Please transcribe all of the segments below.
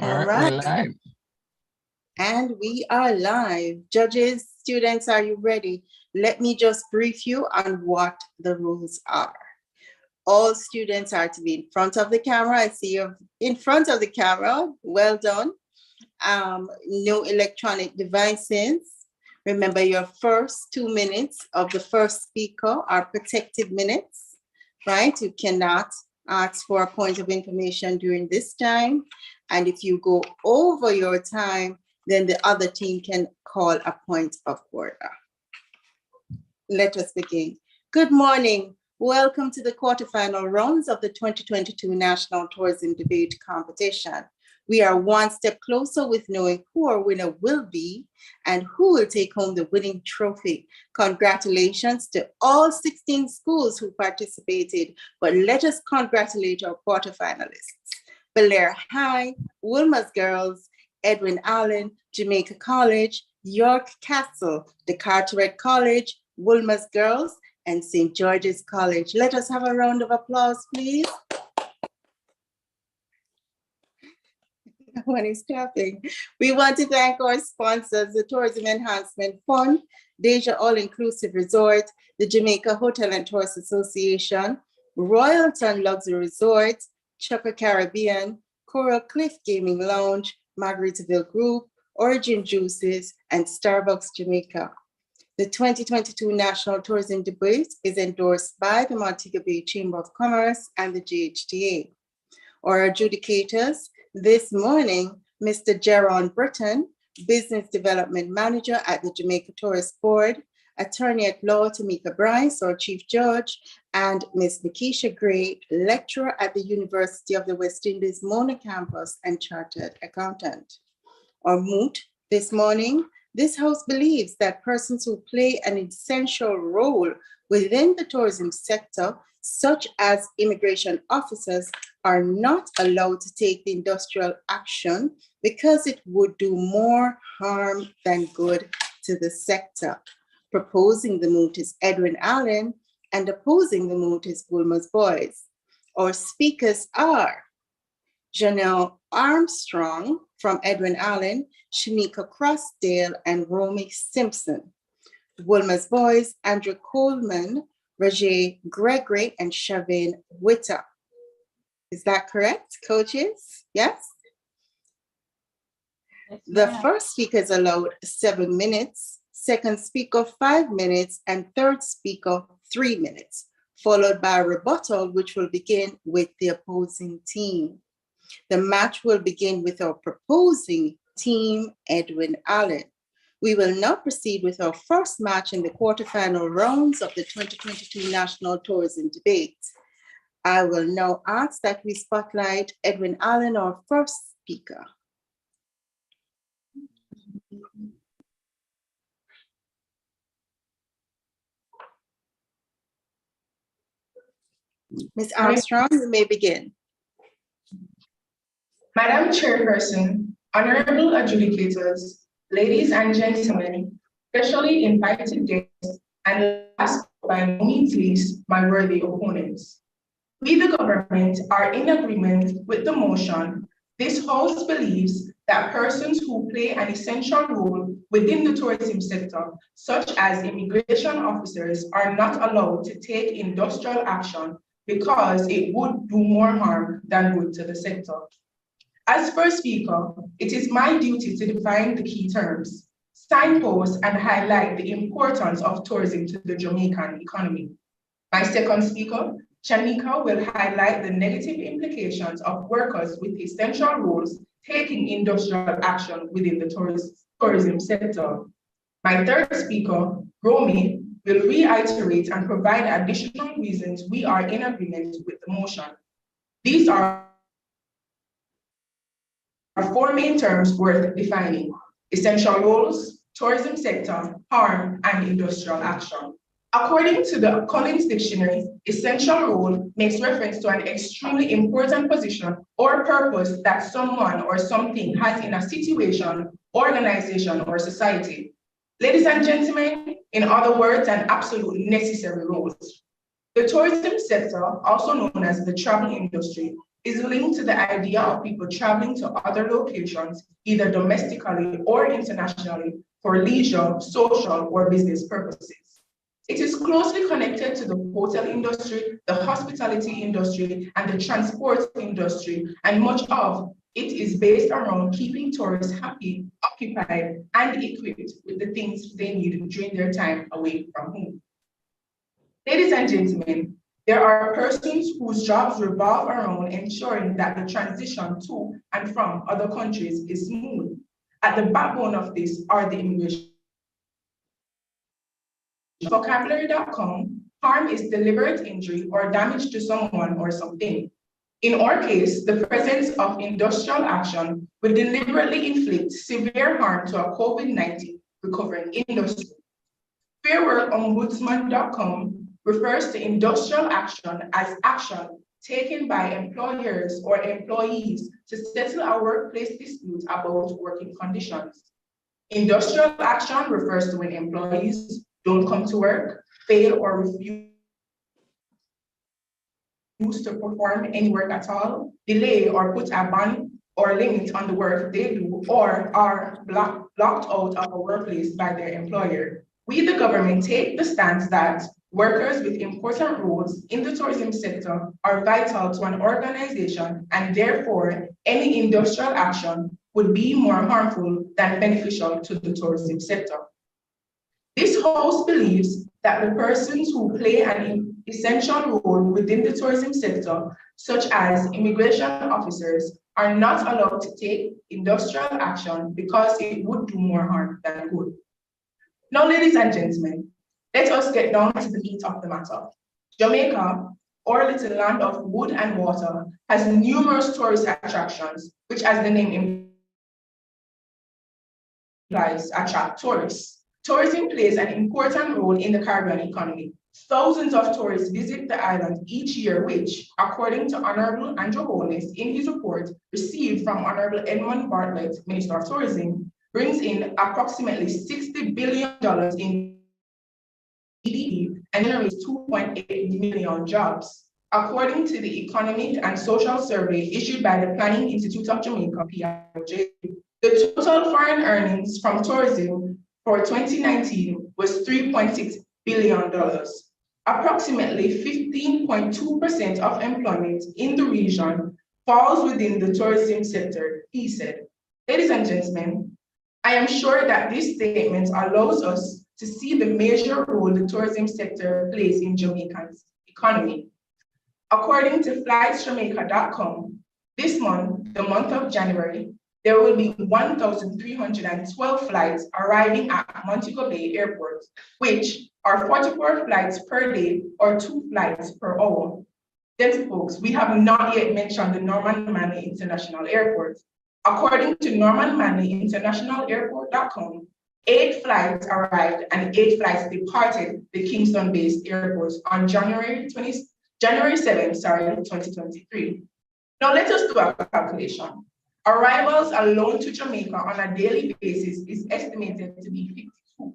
All right, we're live. and we are live. Judges, students, are you ready? Let me just brief you on what the rules are. All students are to be in front of the camera. I see you in front of the camera. Well done. No electronic devices. Remember, your first 2 minutes of the first speaker are protected minutes, right? You cannot ask for a point of information during this time. And if you go over your time, then the other team can call a point of order. Let us begin. Good morning. Welcome to the quarterfinal rounds of the 2022 National Tourism Debate Competition. We are one step closer with knowing who our winner will be and who will take home the winning trophy. Congratulations to all 16 schools who participated, but let us congratulate our quarterfinalists. Belair High, Wolmers Girls, Edwin Allen, Jamaica College, York Castle, the Carteret College, Wolmers Girls, and St. George's College. Let us have a round of applause, please. No one is clapping. We want to thank our sponsors, the Tourism Enhancement Fund, Deja All-Inclusive Resort, the Jamaica Hotel and Tourist Association, Royalton Luxury Resort, Chucker Caribbean, Coral Cliff Gaming Lounge, Margaritaville Group, Origin Juices, and Starbucks Jamaica. The 2022 National Tourism Debate is endorsed by the Montego Bay Chamber of Commerce and the GHTA. Our adjudicators this morning, Mr. Jaron Britton, Business Development Manager at the Jamaica Tourist Board, Attorney at Law Tamika Bryce, our Chief Judge, and Ms. Nikisha Gray, Lecturer at the University of the West Indies Mona Campus and Chartered Accountant. Our moot this morning, this House believes that persons who play an essential role within the tourism sector, such as immigration officers, are not allowed to take the industrial action because it would do more harm than good to the sector. Proposing the moot is Edwin Allen, and opposing the moot is Wolmers Boys. Our speakers are Janelle Armstrong from Edwin Allen, Shanika Crossdale, and Romy Simpson. Wolmers Boys, Andrew Coleman, Roger Gregory, and Shavane Witter. Is that correct, coaches? Yes? The first speaker is allowed 7 minutes, second speaker 5 minutes, and third speaker 3 minutes, followed by a rebuttal, which will begin with the opposing team. The match will begin with our proposing team, Edwin Allen. We will now proceed with our first match in the quarterfinal rounds of the 2022 National Tourism Debate. I will now ask that we spotlight Edwin Allen, our first speaker. Ms. Armstrong, you may begin. Madam Chairperson, honorable adjudicators, ladies and gentlemen, specially invited guests, and last but by no means least, my worthy opponents. We, the government, are in agreement with the motion. This House believes that persons who play an essential role within the tourism sector, such as immigration officers, are not allowed to take industrial action because it would do more harm than good to the sector. As first speaker, it is my duty to define the key terms, signpost, and highlight the importance of tourism to the Jamaican economy. My second speaker, Shanika, will highlight the negative implications of workers with essential roles taking industrial action within the tourism sector. My third speaker, Romy, will reiterate and provide additional reasons we are in agreement with the motion. These are four main terms worth defining: essential roles, tourism sector, harm, and industrial action. According to the Collins Dictionary, essential role makes reference to an extremely important position or purpose that someone or something has in a situation, organization, or society. Ladies and gentlemen, in other words, an absolute necessary role. The tourism sector, also known as the travel industry, is linked to the idea of people traveling to other locations, either domestically or internationally, for leisure, social, or business purposes. It is closely connected to the hotel industry, the hospitality industry, and the transport industry, and much of it is based around keeping tourists happy, occupied, and equipped with the things they need during their time away from home. Ladies and gentlemen, there are persons whose jobs revolve around ensuring that the transition to and from other countries is smooth. At the backbone of this are the immigration. Vocabulary.com, harm is deliberate injury or damage to someone or something. In our case, the presence of industrial action will deliberately inflict severe harm to a COVID-19 recovering industry. Fairworkombudsman.com refers to industrial action as action taken by employers or employees to settle a workplace dispute about working conditions. Industrial action refers to when employees don't come to work, fail, or refuse to perform any work at all, delay or put a ban or limit on the work they do, or are blocked out of a workplace by their employer. We, the government, take the stance that workers with important roles in the tourism sector are vital to an organization, and therefore any industrial action would be more harmful than beneficial to the tourism sector. This house believes that the persons who play an essential role within the tourism sector, such as immigration officers, are not allowed to take industrial action because it would do more harm than good. Now, ladies and gentlemen, let us get down to the meat of the matter. Jamaica, our little land of wood and water, has numerous tourist attractions, which, as the name implies, attract tourists. Tourism plays an important role in the Caribbean economy. Thousands of tourists visit the island each year, which, according to Honorable Andrew Holness in his report received from Honorable Edwin Bartlett, Minister of Tourism, brings in approximately $60 billion in GDP and generates 2.8 million jobs. According to the Economic and Social Survey issued by the Planning Institute of Jamaica, PIJ, the total foreign earnings from tourism for 2019 was $3.6 billion. Approximately 15.2% of employment in the region falls within the tourism sector, he said. Ladies and gentlemen, I am sure that this statement allows us to see the major role the tourism sector plays in Jamaica's economy. According to flightsjamaica.com, this month, the month of January, there will be 1,312 flights arriving at Montego Bay Airport, which are 44 flights per day or 2 flights per hour. Then, folks, we have not yet mentioned the Norman Manley International Airport. According to Norman Manley International Airport.com, 8 flights arrived and 8 flights departed the Kingston-based airport on January 7, 2023. Now let us do a calculation. Arrivals alone to Jamaica on a daily basis is estimated to be 52.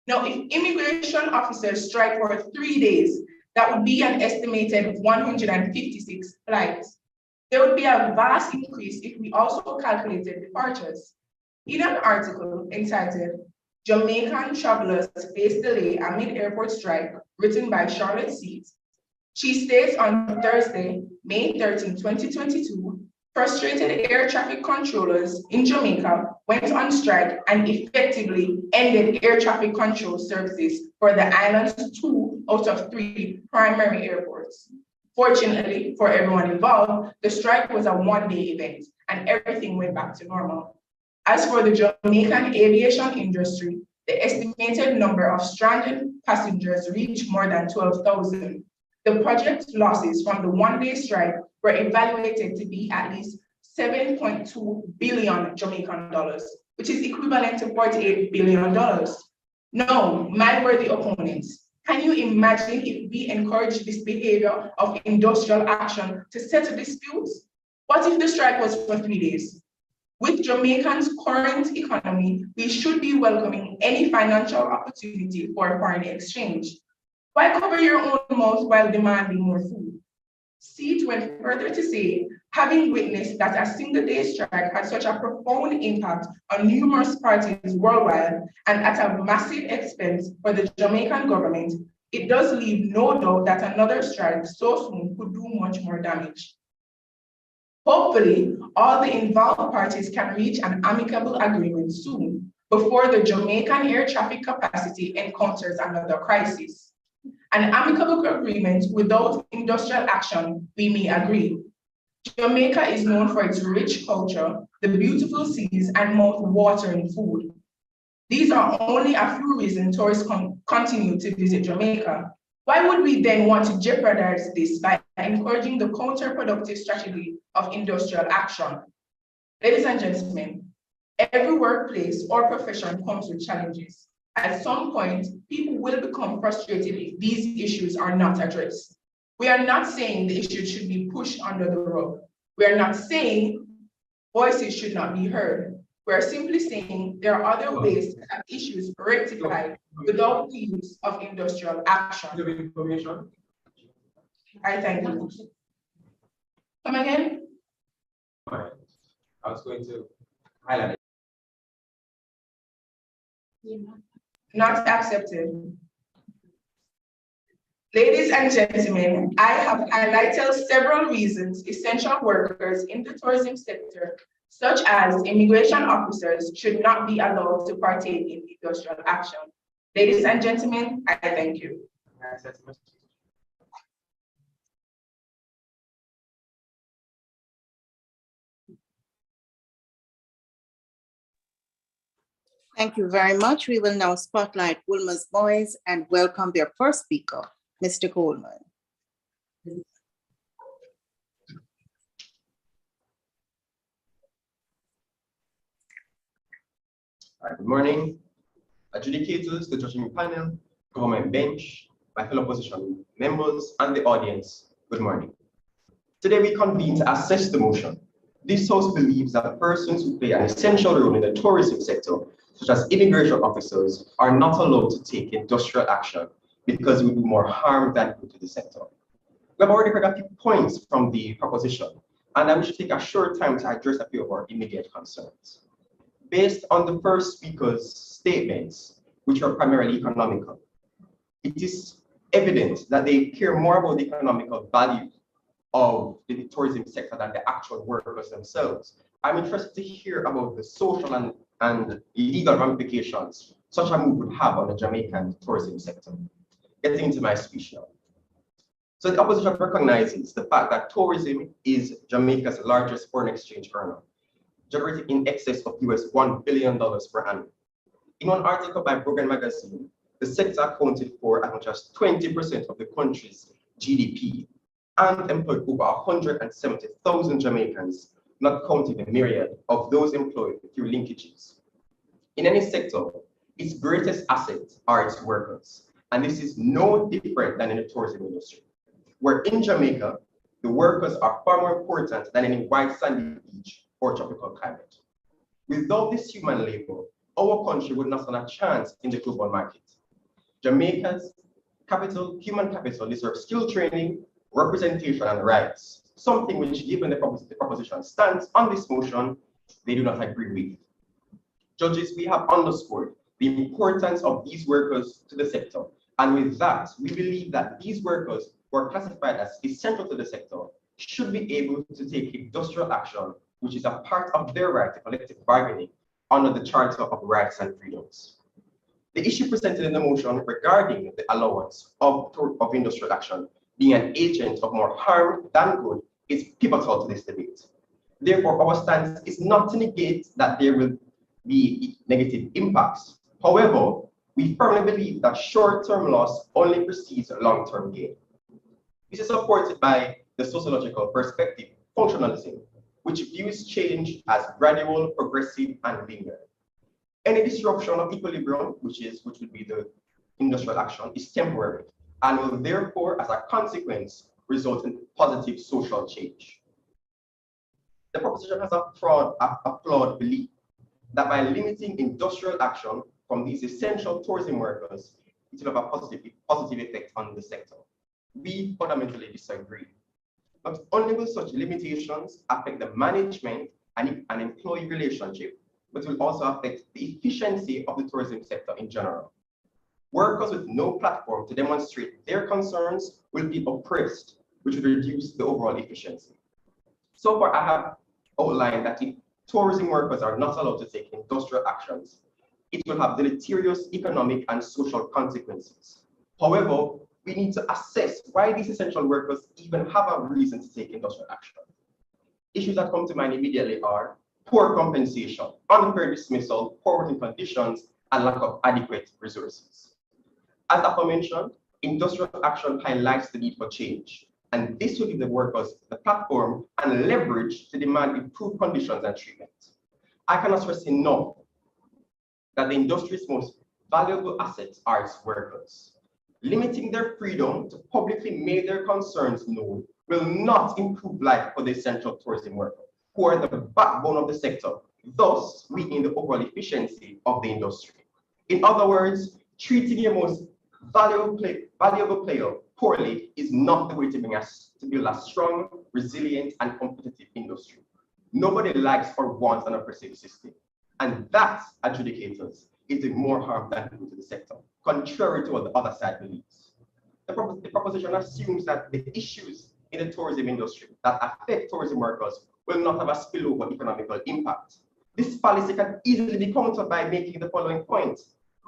Now, if immigration officers strike for 3 days, that would be an estimated 156 flights. There would be a vast increase if we also calculated departures. In an article entitled Jamaican Travelers Face Delay Amid Airport Strike, written by Charlotte Seats, she states on Thursday, May 13, 2022, frustrated air traffic controllers in Jamaica went on strike and effectively ended air traffic control services for the island's 2 out of 3 primary airports. Fortunately for everyone involved, the strike was a one-day event and everything went back to normal. As for the Jamaican aviation industry, the estimated number of stranded passengers reached more than 12,000. The project losses from the one-day strike were evaluated to be at least 7.2 billion Jamaican dollars, which is equivalent to $48 billion. Now, my worthy opponents, can you imagine if we encourage this behavior of industrial action to settle disputes? What if the strike was for 3 days? With Jamaica's current economy, we should be welcoming any financial opportunity for foreign exchange. Why cover your own mouth while demanding more food? Seat went further to say Having witnessed that a single day strike had such a profound impact on numerous parties worldwide and at a massive expense for the Jamaican government, it does leave no doubt that another strike so soon could do much more damage. Hopefully, all the involved parties can reach an amicable agreement soon before the Jamaican air traffic capacity encounters another crisis. An amicable agreement without industrial action, we may agree. Jamaica is known for its rich culture, the beautiful seas, and mouth-watering food. These are only a few reasons tourists continue to visit Jamaica. Why would we then want to jeopardize this by encouraging the counterproductive strategy of industrial action? Ladies and gentlemen, every workplace or profession comes with challenges. At some point, people will become frustrated if these issues are not addressed. We are not saying the issues should be pushed under the rug. We are not saying voices should not be heard. We are simply saying there are other ways to have issues rectified without the use of industrial action. I thank you. Come again? I was going to highlight. Not accepted. Ladies and gentlemen, I have highlighted several reasons essential workers in the tourism sector, such as immigration officers, should not be allowed to partake in industrial action. Ladies and gentlemen, I thank you. Thank you very much. We will now spotlight Wolmers Boys and welcome their first speaker, Mr. Coleman. Good morning, adjudicators, the judging panel, government bench, my fellow opposition members, and the audience. Good morning. Today we convene to assess the motion. This House believes that persons who play an essential role in the tourism sector, such as immigration officers, are not allowed to take industrial action because it will do more harm than good to the sector. We have already heard a few points from the proposition, and I wish to take a short time to address a few of our immediate concerns. Based on the first speaker's statements, which are primarily economical, it is evident that they care more about the economical value of the tourism sector than the actual workers themselves. I'm interested to hear about the social and legal ramifications such a move would have on the Jamaican tourism sector. Getting into my speech now. So the opposition recognizes the fact that tourism is Jamaica's largest foreign exchange earner, generating in excess of $1 billion per annum. In one article by Brogan magazine, the sector accounted for as much as 20% of the country's GDP and employed over 170,000 Jamaicans, not counting the myriad of those employed through linkages. In any sector, its greatest assets are its workers, and this is no different than in the tourism industry, where in Jamaica, the workers are far more important than any white sandy beach or tropical climate. Without this human labor, our country would not stand a chance in the global market. Jamaica's human capital deserves skill training, representation, and rights, something which, given the proposition stance on this motion, they do not agree with. Judges, we have underscored the importance of these workers to the sector, and with that, we believe that these workers who are classified as essential to the sector should be able to take industrial action, which is a part of their right to collective bargaining under the Charter of Rights and Freedoms. The issue presented in the motion regarding the allowance of industrial action being an agent of more harm than good is pivotal to this debate. Therefore, our stance is not to negate that there will be negative impacts. However, we firmly believe that short-term loss only precedes long-term gain. This is supported by the sociological perspective, functionalism, which views change as gradual, progressive, and linear. Any disruption of equilibrium, which would be the industrial action, is temporary and will therefore, as a consequence, result in positive social change. The proposition has a flawed belief that by limiting industrial action from these essential tourism workers, it will have a positive effect on the sector. We fundamentally disagree. Not only will such limitations affect the management and employee relationship, but will also affect the efficiency of the tourism sector in general. Workers with no platform to demonstrate their concerns will be oppressed, which would reduce the overall efficiency. So far, I have outlined that if tourism workers are not allowed to take industrial actions, it will have deleterious economic and social consequences. However, we need to assess why these essential workers even have a reason to take industrial action. Issues that come to mind immediately are poor compensation, unfair dismissal, poor working conditions, and lack of adequate resources. As aforementioned, industrial action highlights the need for change, and this will give the workers the platform and leverage to demand improved conditions and treatment. I cannot stress enough that the industry's most valuable assets are its workers. Limiting their freedom to publicly make their concerns known will not improve life for the essential tourism workers, who are the backbone of the sector, thus weakening the overall efficiency of the industry. In other words, treating your most valuable player poorly is not the way to build a strong, resilient, and competitive industry. Nobody likes or wants an oppressive system, and that, adjudicators, is doing more harm than good to the sector, contrary to what the other side believes. The proposition assumes that the issues in the tourism industry that affect tourism workers will not have a spillover economical impact. This policy can easily be countered by making the following point.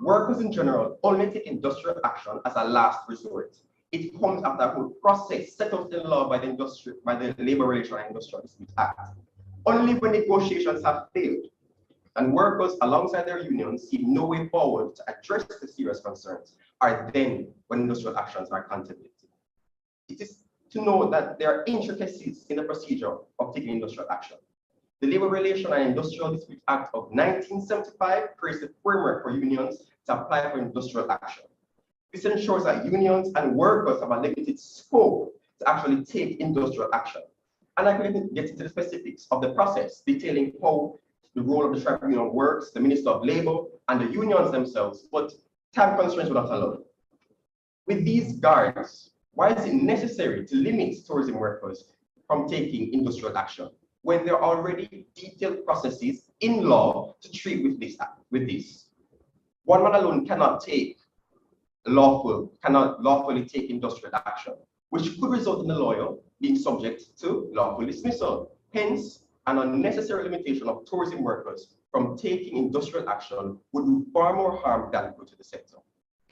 Workers in general only take industrial action as a last resort. It comes after a whole process set out in law by the Labor Relations and Industrial Disputes Act. Only when negotiations have failed and workers alongside their unions see no way forward to address the serious concerns are then when industrial actions are contemplated. It is to know that there are intricacies in the procedure of taking industrial action. The Labor Relations and Industrial Disputes Act of 1975 creates the framework for unions to apply for industrial action. This ensures that unions and workers have a limited scope to actually take industrial action. And I can get into the specifics of the process, detailing how the role of the tribunal works, the Minister of Labor, and the unions themselves, but time constraints will not allow it. With these guards, why is it necessary to limit tourism workers from taking industrial action when there are already detailed processes in law to treat with this? One man alone cannot lawfully take industrial action, which could result in the lawyer being subject to lawful dismissal. Hence, an unnecessary limitation of tourism workers from taking industrial action would do far more harm than good to the sector.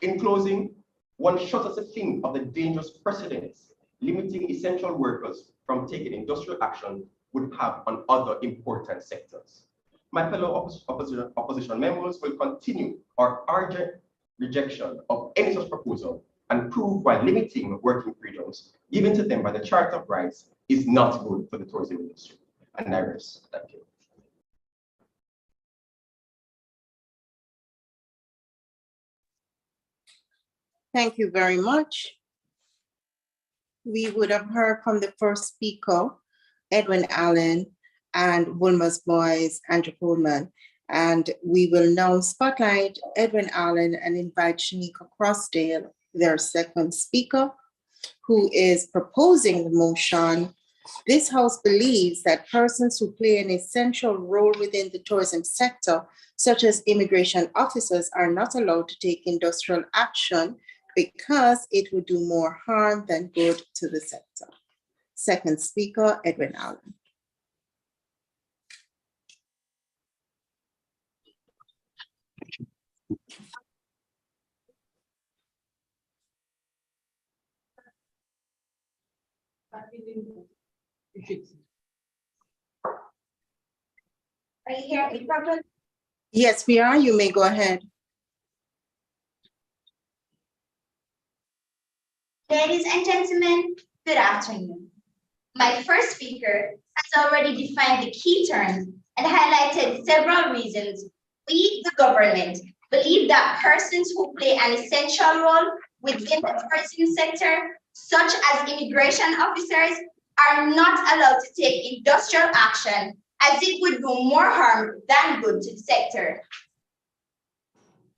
In closing, one shudders to think of the dangerous precedents limiting essential workers from taking industrial action would have on other important sectors. My fellow opposition members will continue our urgent rejection of any such proposal and prove why limiting working freedoms given to them by the Charter of Rights is not good for the tourism industry. And I rest. Thank you. Thank you very much. We would have heard from the first speaker, Edwin Allen, and Wolmers boys, Andrew Coleman. And we will now spotlight Edwin Allen and invite Shanika Crossdale, their second speaker, who is proposing the motion. This House believes that persons who play an essential role within the tourism sector, such as immigration officers, are not allowed to take industrial action because it would do more harm than good to the sector. Second speaker, Edwin Allen. Are you hearing me properly? Yes, we are. You may go ahead. Ladies and gentlemen, good afternoon. My first speaker has already defined the key terms and highlighted several reasons we, the government, believe that persons who play an essential role within the tourism sector, such as immigration officers, are not allowed to take industrial action as it would do more harm than good to the sector.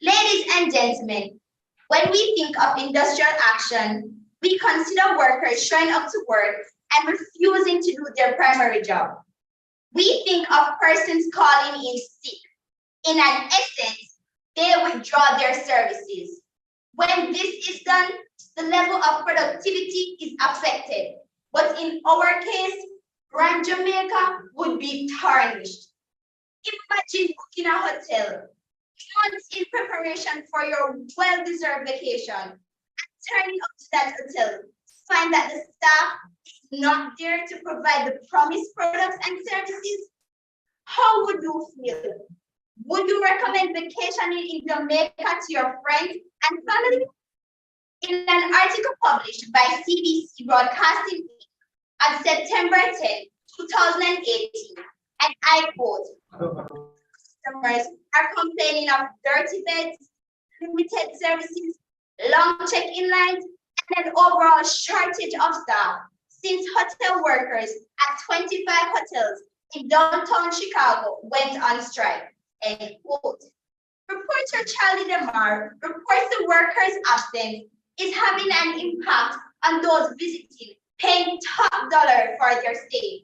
Ladies and gentlemen, when we think of industrial action, we consider workers showing up to work and refusing to do their primary job. We think of persons calling in sick. In an essence, they withdraw their services. When this is done, the level of productivity is affected. But in our case, Grand Jamaica would be tarnished. Imagine booking a hotel months in preparation for your well-deserved vacation and turning up to that hotel to find that the staff is not there to provide the promised products and services. How would you feel? Would you recommend vacationing in Jamaica to your friends and family? In an article published by CBC Broadcasting on September 10, 2018, and I quote, customers are complaining of dirty beds, limited services, long check-in lines, and an overall shortage of staff since hotel workers at 25 hotels in downtown Chicago went on strike. End quote. Reporter Charlie DeMar reports the workers' absence is having an impact on those visiting, paying top dollar for their stay.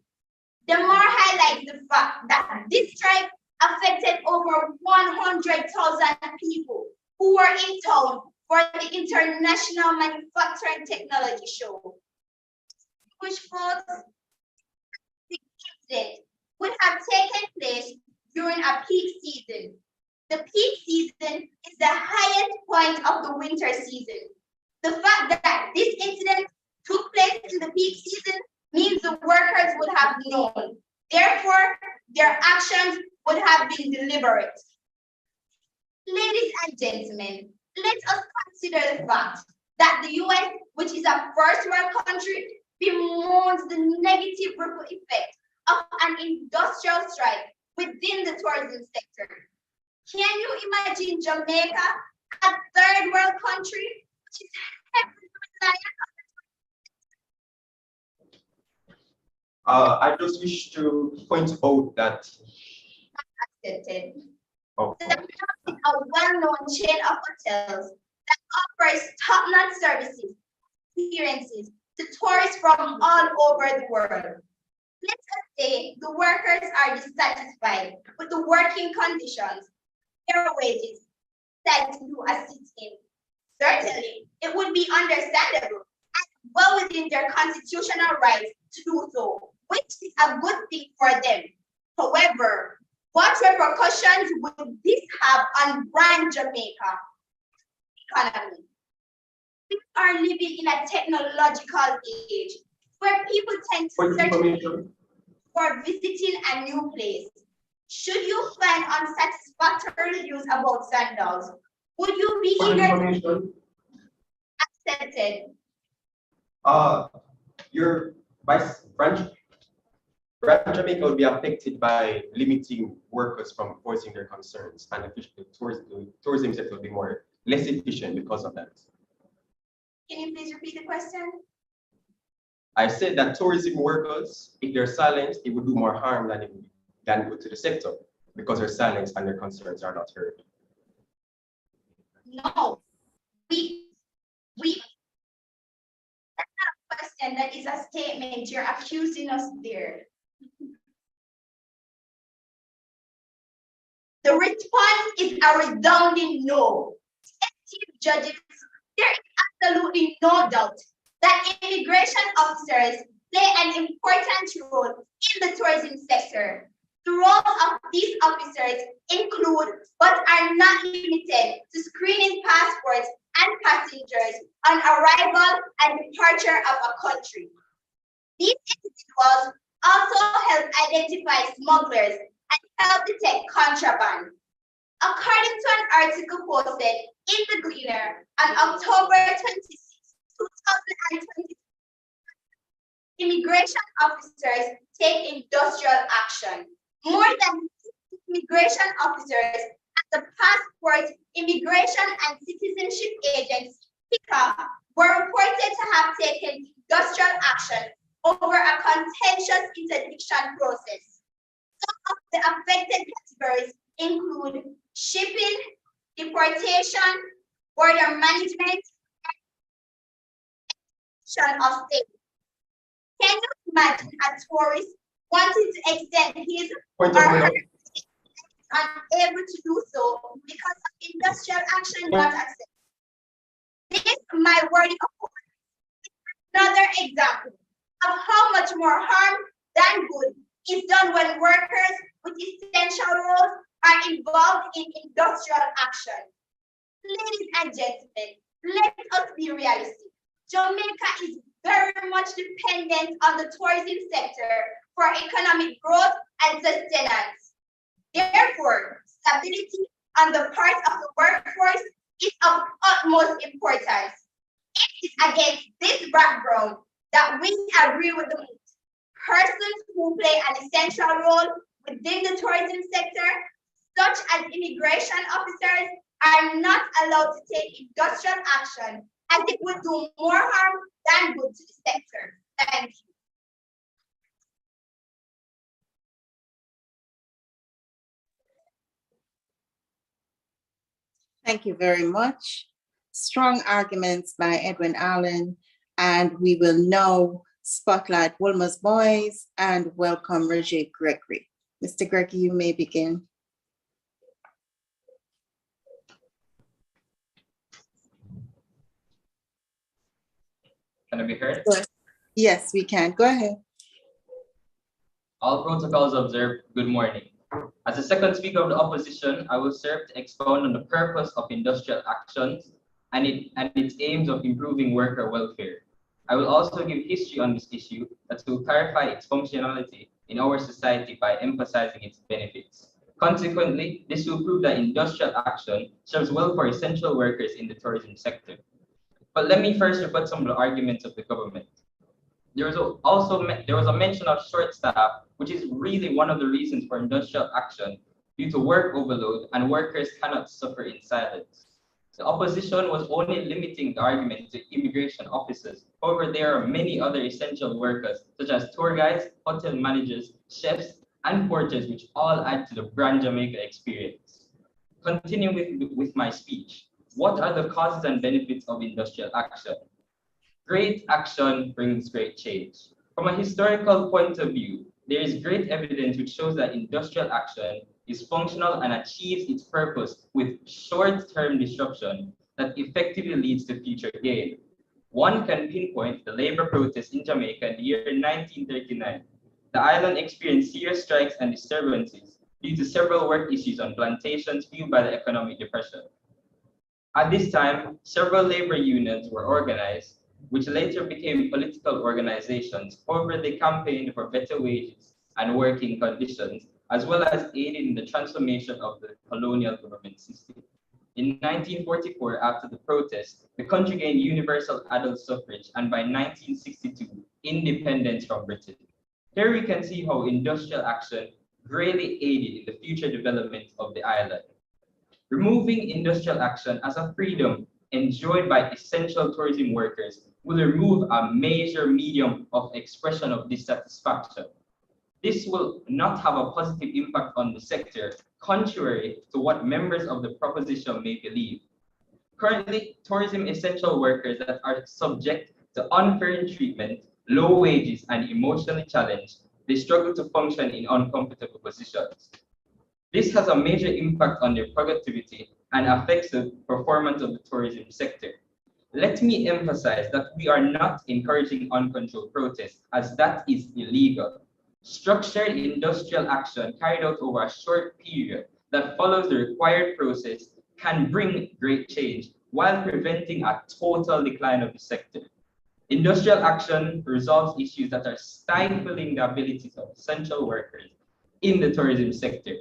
DeMar highlights the fact that this strike affected over 100,000 people who were in town for the International Manufacturing Technology Show. Which folks, the incident would have taken place during a peak season. The peak season is the highest point of the winter season. The fact that this incident took place in the peak season means the workers would have known. Therefore, their actions would have been deliberate. Ladies and gentlemen, let us consider the fact that the US, which is a first world country, bemoans the negative ripple effect of an industrial strike within the tourism sector. Can you imagine Jamaica, a third world country, which is heavily reliant I just wish to point out that accepted. oh, A well-known chain of hotels that offers top-notch services, experiences to tourists from all over the world. Let us say the workers are dissatisfied with the working conditions, their wages, that to do a sit-in. Certainly, it would be understandable and well within their constitutional rights to do so, which is a good thing for them. However, what repercussions would this have on Grand Jamaica economy? We are living in a technological age where people tend to search for visiting a new place. Should you find unsatisfactory news about sandals, would you be eager to accept it? your Grand Jamaica will be affected by limiting workers from voicing their concerns, and the tourism sector will be less efficient because of that. Can you please repeat the question? I said that tourism workers, if they're silent, it would do more harm than good to the sector because their silence and their concerns are not heard. No, that's not a question, that is a statement. You're accusing us there. The response is a resounding no. Chief judges, there is absolutely no doubt that immigration officers play an important role in the tourism sector. The roles of these officers include, but are not limited to, screening passports and passengers on arrival and departure of a country. These individuals also help identify smugglers and help detect contraband. According to an article posted in the Gleaner on October 26, 2020, immigration officers take industrial action. More than 50 immigration officers at the Passport, Immigration and Citizenship Agency, PICA, were reported to have taken industrial action over a contentious interdiction process. Some of the affected categories include shipping, deportation, border management, and of state. Can you imagine a tourist wanting to extend his Point or of her order. unable to do so because of industrial action not accepted. This, my word of another example of how much more harm than good is done when workers with essential roles are involved in industrial action. Ladies and gentlemen, let us be realistic. Jamaica is very much dependent on the tourism sector for economic growth and sustenance. Therefore, stability on the part of the workforce is of utmost importance. It is against this background that we agree with the mood. Persons who play an essential role within the tourism sector, such as immigration officers, are not allowed to take industrial action as it would do more harm than good to the sector. Thank you. Thank you very much. Strong arguments by Edwin Allen, and we will now spotlight Wolmers Boys and welcome Roger Gregory. Mr. Gregory, you may begin. Can I be heard? Yes, we can. Go ahead. All protocols observed. Good morning. As the second speaker of the opposition, I will serve to expound on the purpose of industrial actions and its aims of improving worker welfare. I will also give history on this issue that will clarify its functionality in our society by emphasizing its benefits. Consequently, this will prove that industrial action serves well for essential workers in the tourism sector. But let me first rebut some of the arguments of the government. There was a mention of short staff, which is really one of the reasons for industrial action due to work overload, and workers cannot suffer in silence. The opposition was only limiting the argument to immigration officers. However, there are many other essential workers, such as tour guides, hotel managers, chefs, and porters, which all add to the brand Jamaica experience. Continuing with my speech, what are the causes and benefits of industrial action? Great action brings great change. From a historical point of view, there is great evidence which shows that industrial action is functional and achieves its purpose with short-term disruption that effectively leads to future gain. One can pinpoint the labor protests in Jamaica in the year 1939. The island experienced serious strikes and disturbances due to several work issues on plantations fueled by the economic depression. At this time, several labor unions were organized, which later became political organizations. However, they campaigned for better wages and working conditions, as well as aided in the transformation of the colonial government system. In 1944, after the protest, the country gained universal adult suffrage, and by 1962, independence from Britain. Here we can see how industrial action greatly aided in the future development of the island. Removing industrial action as a freedom enjoyed by essential tourism workers will remove a major medium of expression of dissatisfaction. This will not have a positive impact on the sector, contrary to what members of the proposition may believe. Currently, tourism essential workers that are subject to unfair treatment, low wages, and emotionally challenged, they struggle to function in uncomfortable positions. This has a major impact on their productivity and affects the performance of the tourism sector. Let me emphasize that we are not encouraging uncontrolled protests, as that is illegal. Structured industrial action carried out over a short period that follows the required process can bring great change while preventing a total decline of the sector. Industrial action resolves issues that are stifling the abilities of essential workers in the tourism sector.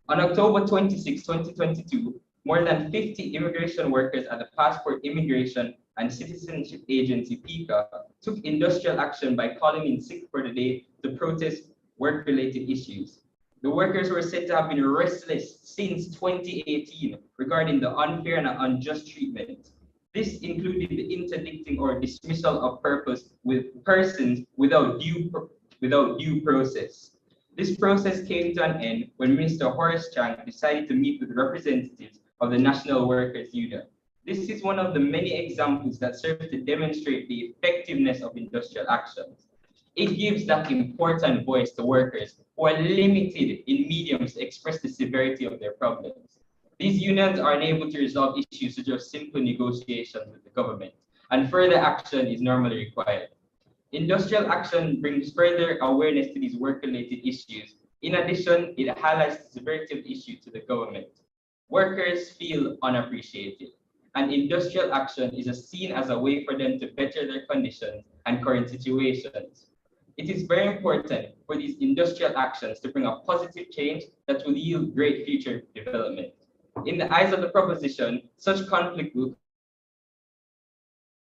On October 26, 2022, more than 50 immigration workers at the Passport Immigration and Citizenship Agency, PICA, took industrial action by calling in sick for the day to protest work-related issues. The workers were said to have been restless since 2018 regarding the unfair and unjust treatment. This included the interdicting or dismissal of purpose with persons without due process. This process came to an end when Minister Horace Chang decided to meet with representatives of the National Workers' Union. This is one of the many examples that serve to demonstrate the effectiveness of industrial actions. It gives that important voice to workers who are limited in mediums to express the severity of their problems. These unions are unable to resolve issues through just simple negotiations with the government, and further action is normally required. Industrial action brings further awareness to these work-related issues. In addition, it highlights the severity of the issue to the government. Workers feel unappreciated, and industrial action is seen as a way for them to better their conditions and current situations. It is very important for these industrial actions to bring a positive change that will yield great future development. In the eyes of the proposition, such conflict will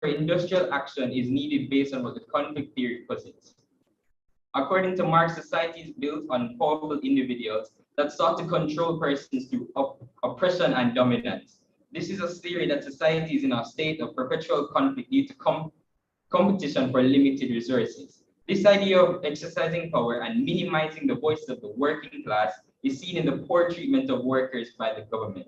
for industrial action is needed based on what the conflict theory posits. According to Marx, society is built on powerful individuals that sought to control persons through oppression and dominance. This is a theory that society is in a state of perpetual conflict due to competition for limited resources. This idea of exercising power and minimizing the voices of the working class is seen in the poor treatment of workers by the government.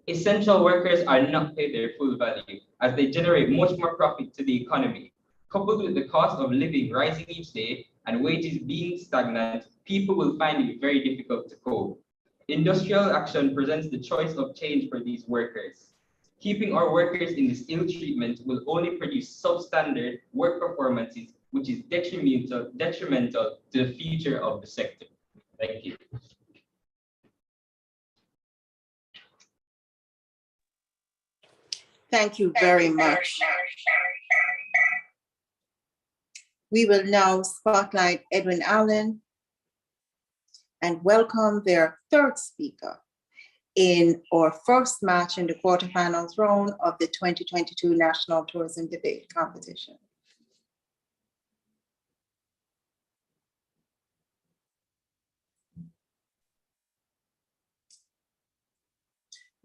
Essential workers are not paid their full value as they generate much more profit to the economy. Coupled with the cost of living rising each day and wages being stagnant, people will find it very difficult to cope. Industrial action presents the choice of change for these workers. Keeping our workers in this ill treatment will only produce substandard work performances, which is detrimental to the future of the sector. Thank you. Thank you very much. We will now spotlight Edwin Allen and welcome their third speaker in our first match in the quarterfinals round of the 2022 National Tourism Debate Competition.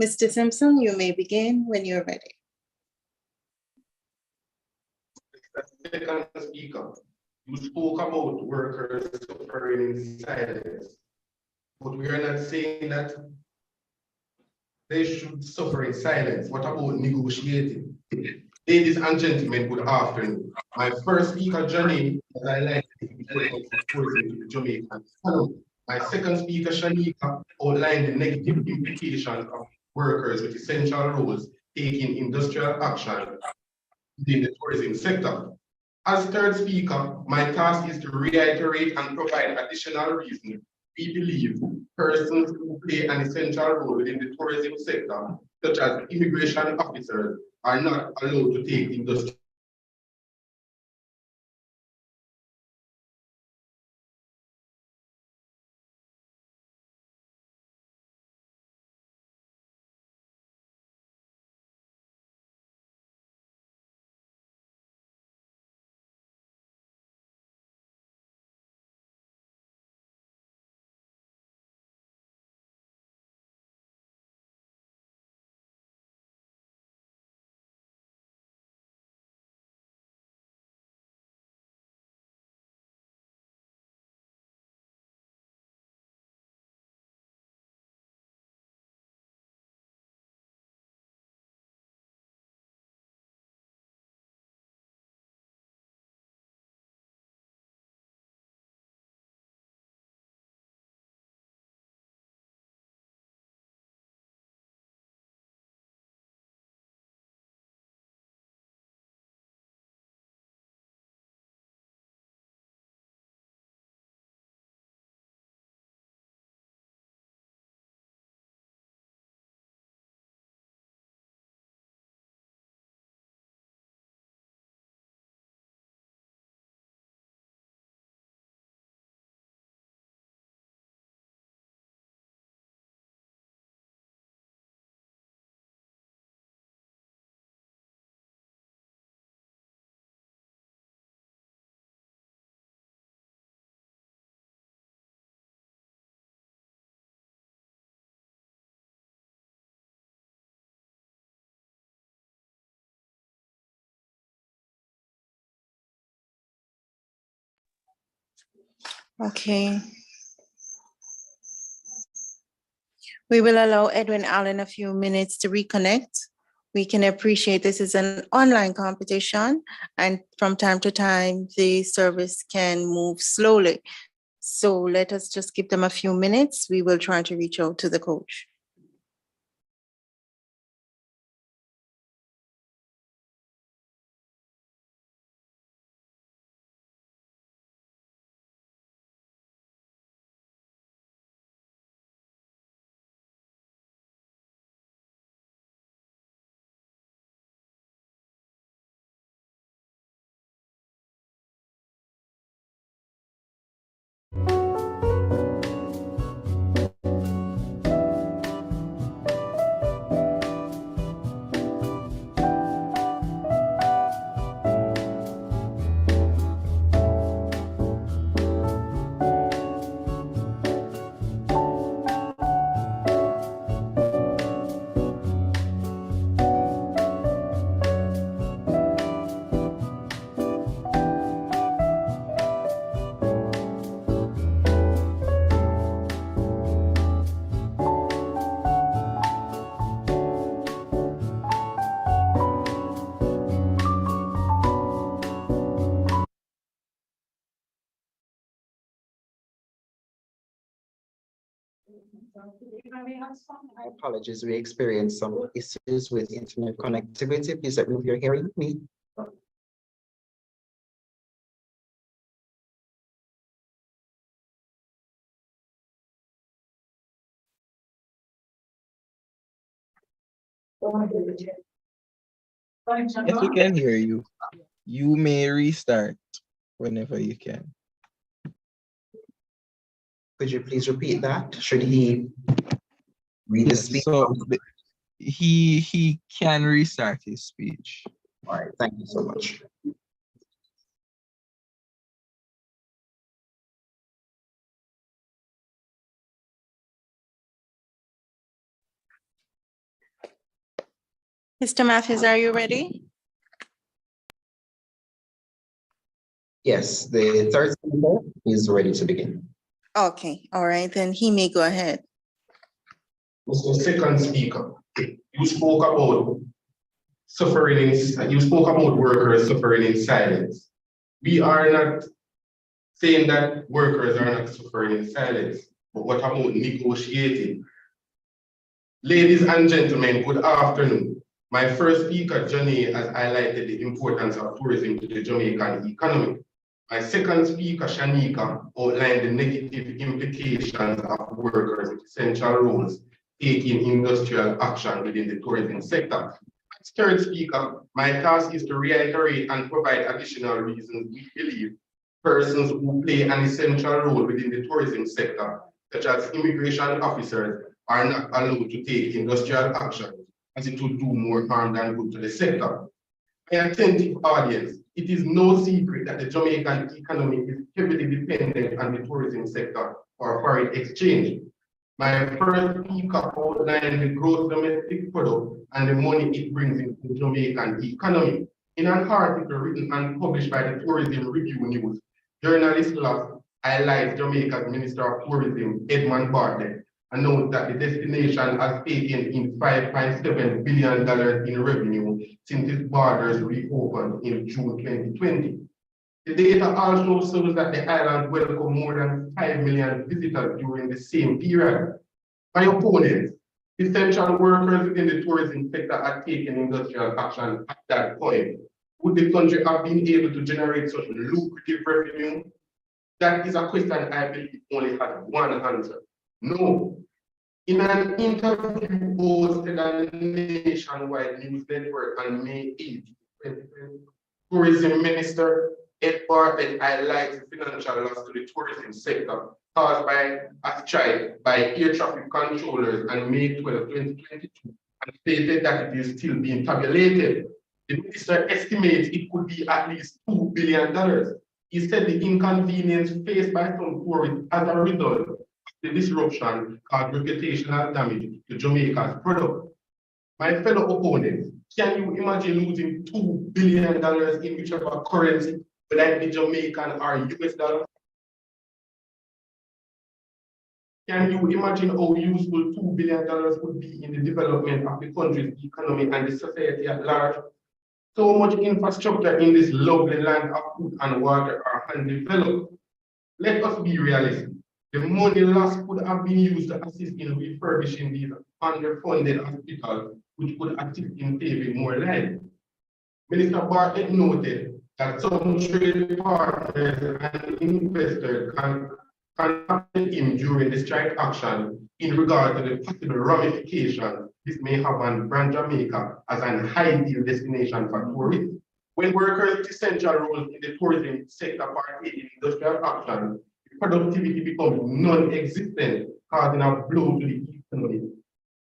Mr. Simpson, you may begin when you're ready. Second speaker, you spoke about workers suffering in silence, but we are not saying that they should suffer in silence. What about negotiating? Ladies and gentlemen, good afternoon. My first speaker, Johnny, as I like to Jamaican. My second speaker, Shanika, outlined the negative implications of workers with essential roles taking industrial action in the tourism sector. As third speaker, my task is to reiterate and provide additional reasons we believe persons who play an essential role within the tourism sector, such as immigration officers, are not allowed to take industrial. Okay. We will allow Edwin Allen a few minutes to reconnect. We can appreciate this is an online competition, and from time to time, the service can move slowly. So let us just give them a few minutes. We will try to reach out to the coach. My apologies, we experienced some issues with internet connectivity. Please let me know if you're hearing me. Yes, we can hear you. You may restart whenever you can. Could you please repeat that? Should he read the Yes, speech? so he can restart his speech. All right, thank you so much. Mr. Matthews, are you ready? Yes, the third speaker is ready to begin. Okay, all right, then he may go ahead. Mr. Second Speaker, you spoke about you spoke about workers suffering in silence. We are not saying that workers are not suffering in silence, but what about negotiating? Ladies and gentlemen, good afternoon. My first speaker, Johnny, has highlighted the importance of tourism to the Jamaican economy. My second speaker, Shanika, outlined the negative implications of workers with essential roles taking industrial action within the tourism sector. As third speaker, my task is to reiterate and provide additional reasons we believe persons who play an essential role within the tourism sector, such as immigration officers, are not allowed to take industrial action, as it would do more harm than good to the sector. My attentive audience, it is no secret that the Jamaican economy is heavily dependent on the tourism sector for foreign exchange. My first speaker outlined the gross domestic product and the money it brings into the Jamaican economy. In an article written and published by the Tourism Review News, journalist Love highlights Jamaica's Minister of Tourism, Edwin, and note that the destination has taken in $5.7 billion in revenue since its borders reopened in June 2020. The data also shows that the island welcomed more than 5 million visitors during the same period. My opponents, essential workers within the tourism sector, are taking industrial action at that point. Would the country have been able to generate such lucrative revenue? That is a question I believe only has one answer. No. In an interview hosted on Nationwide News Network on May 8, 2020, Tourism Minister Edwin highlights the financial loss to the tourism sector caused by a strike by air traffic controllers on May 12, 2022, and stated that it is still being tabulated. The minister estimates it could be at least $2 billion. He said the inconvenience faced by some tourists as a result of the disruption caused reputational damage to Jamaica's product. My fellow opponents, can you imagine losing $2 billion in whichever currency, whether it be Jamaican or US dollar? Can you imagine how useful $2 billion would be in the development of the country's economy and the society at large? So much infrastructure in this lovely land of food and water are undeveloped. Let us be realistic. The money lost could have been used to assist in refurbishing these underfunded hospitals, which could assist in saving more lives. Minister Bartlett noted that some trade partners and investors contacted him during the strike action in regard to the possible ramifications this may have on Brand Jamaica as an ideal destination for tourists. When workers' essential roles in the tourism sector partake in industrial action, productivity becomes non-existent, causing a blow to the economy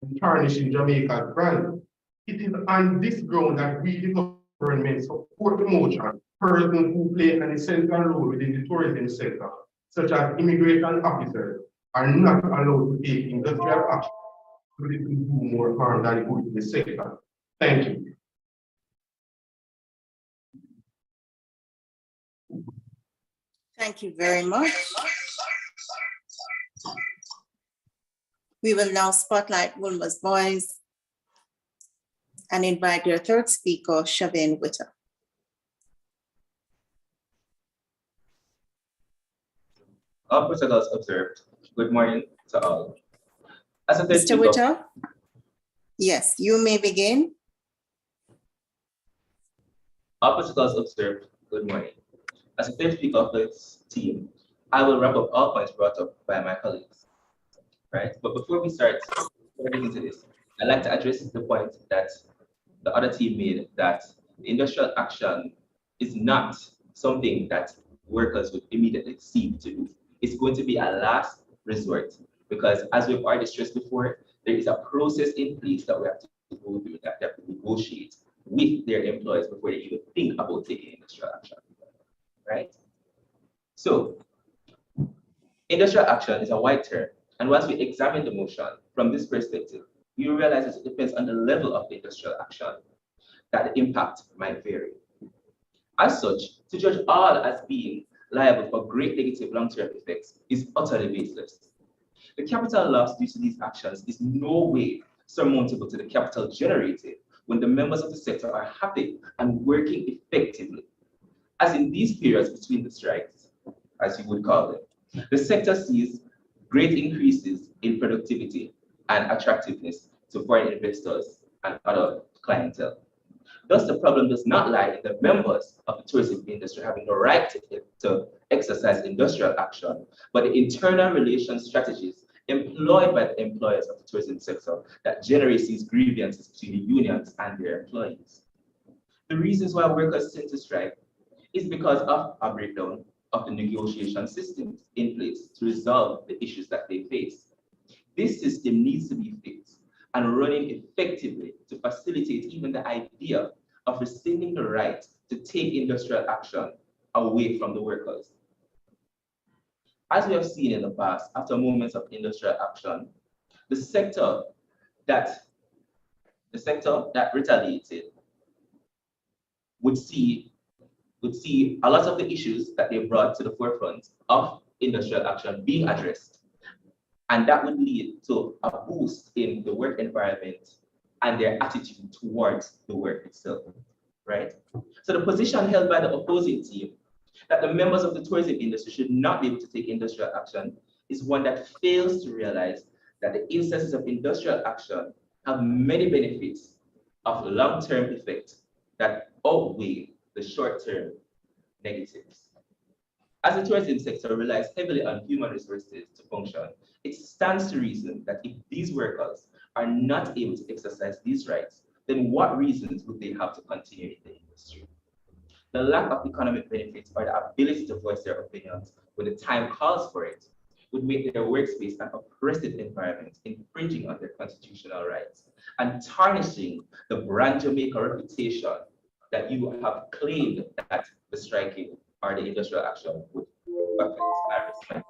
and tarnishing Jamaica's brand. It is on this ground that we, the government, support the motion. Persons who play an essential role within the tourism sector, such as immigration officers, are not allowed to take industrial action so they can do more harm than good to the sector. Thank you. Thank you very much. We will now spotlight Wolmers Boys and invite their third speaker, Shavin Witter. Protocols observed. Good morning to all. As a third Mr. speaker, Witter? Yes, you may begin. protocols observed. Good morning. As a third speaker of this team, I will wrap up all points brought up by my colleagues. Right? But before we start getting into this, I'd like to address the point that the other team made, that the industrial action is not something that workers would immediately seek to do. It's going to be a last resort, because as we've already stressed before, there is a process in place that we have to go through, that they have to negotiate with their employees before they even think about taking industrial action, right? So industrial action is a wide term, and once we examine the motion from this perspective, you realize that it depends on the level of the industrial action that the impact might vary. As such, to judge all as being liable for great negative long-term effects is utterly baseless. The capital loss due to these actions is no way surmountable to the capital generated when the members of the sector are happy and working effectively. As in these periods between the strikes, as you would call them, the sector sees great increases in productivity and attractiveness to foreign investors and other clientele. Thus, the problem does not lie in the members of the tourism industry having the right to exercise industrial action, but the internal relations strategies employed by the employers of the tourism sector that generates these grievances between the unions and their employees. The reasons why workers tend to strike is because of a breakdown of the negotiation systems in place to resolve the issues that they face. This system needs to be fixed and running effectively to facilitate even the idea of rescinding the right to take industrial action away from the workers. As we have seen in the past, after moments of industrial action, the sector that retaliated would see a lot of the issues that they brought to the forefront of industrial action being addressed. And that would lead to a boost in the work environment and their attitude towards the work itself, right? So the position held by the opposing team that the members of the tourism industry should not be able to take industrial action is one that fails to realize that the instances of industrial action have many benefits of long-term effects that outweigh the short-term negatives. As the tourism sector relies heavily on human resources to function, it stands to reason that if these workers are not able to exercise these rights, then what reasons would they have to continue in the industry? The lack of economic benefits or the ability to voice their opinions when the time calls for it would make their workspace an oppressive environment, infringing on their constitutional rights and tarnishing the brand Jamaica reputation that you have claimed that the striking or the industrial action would affect and respect.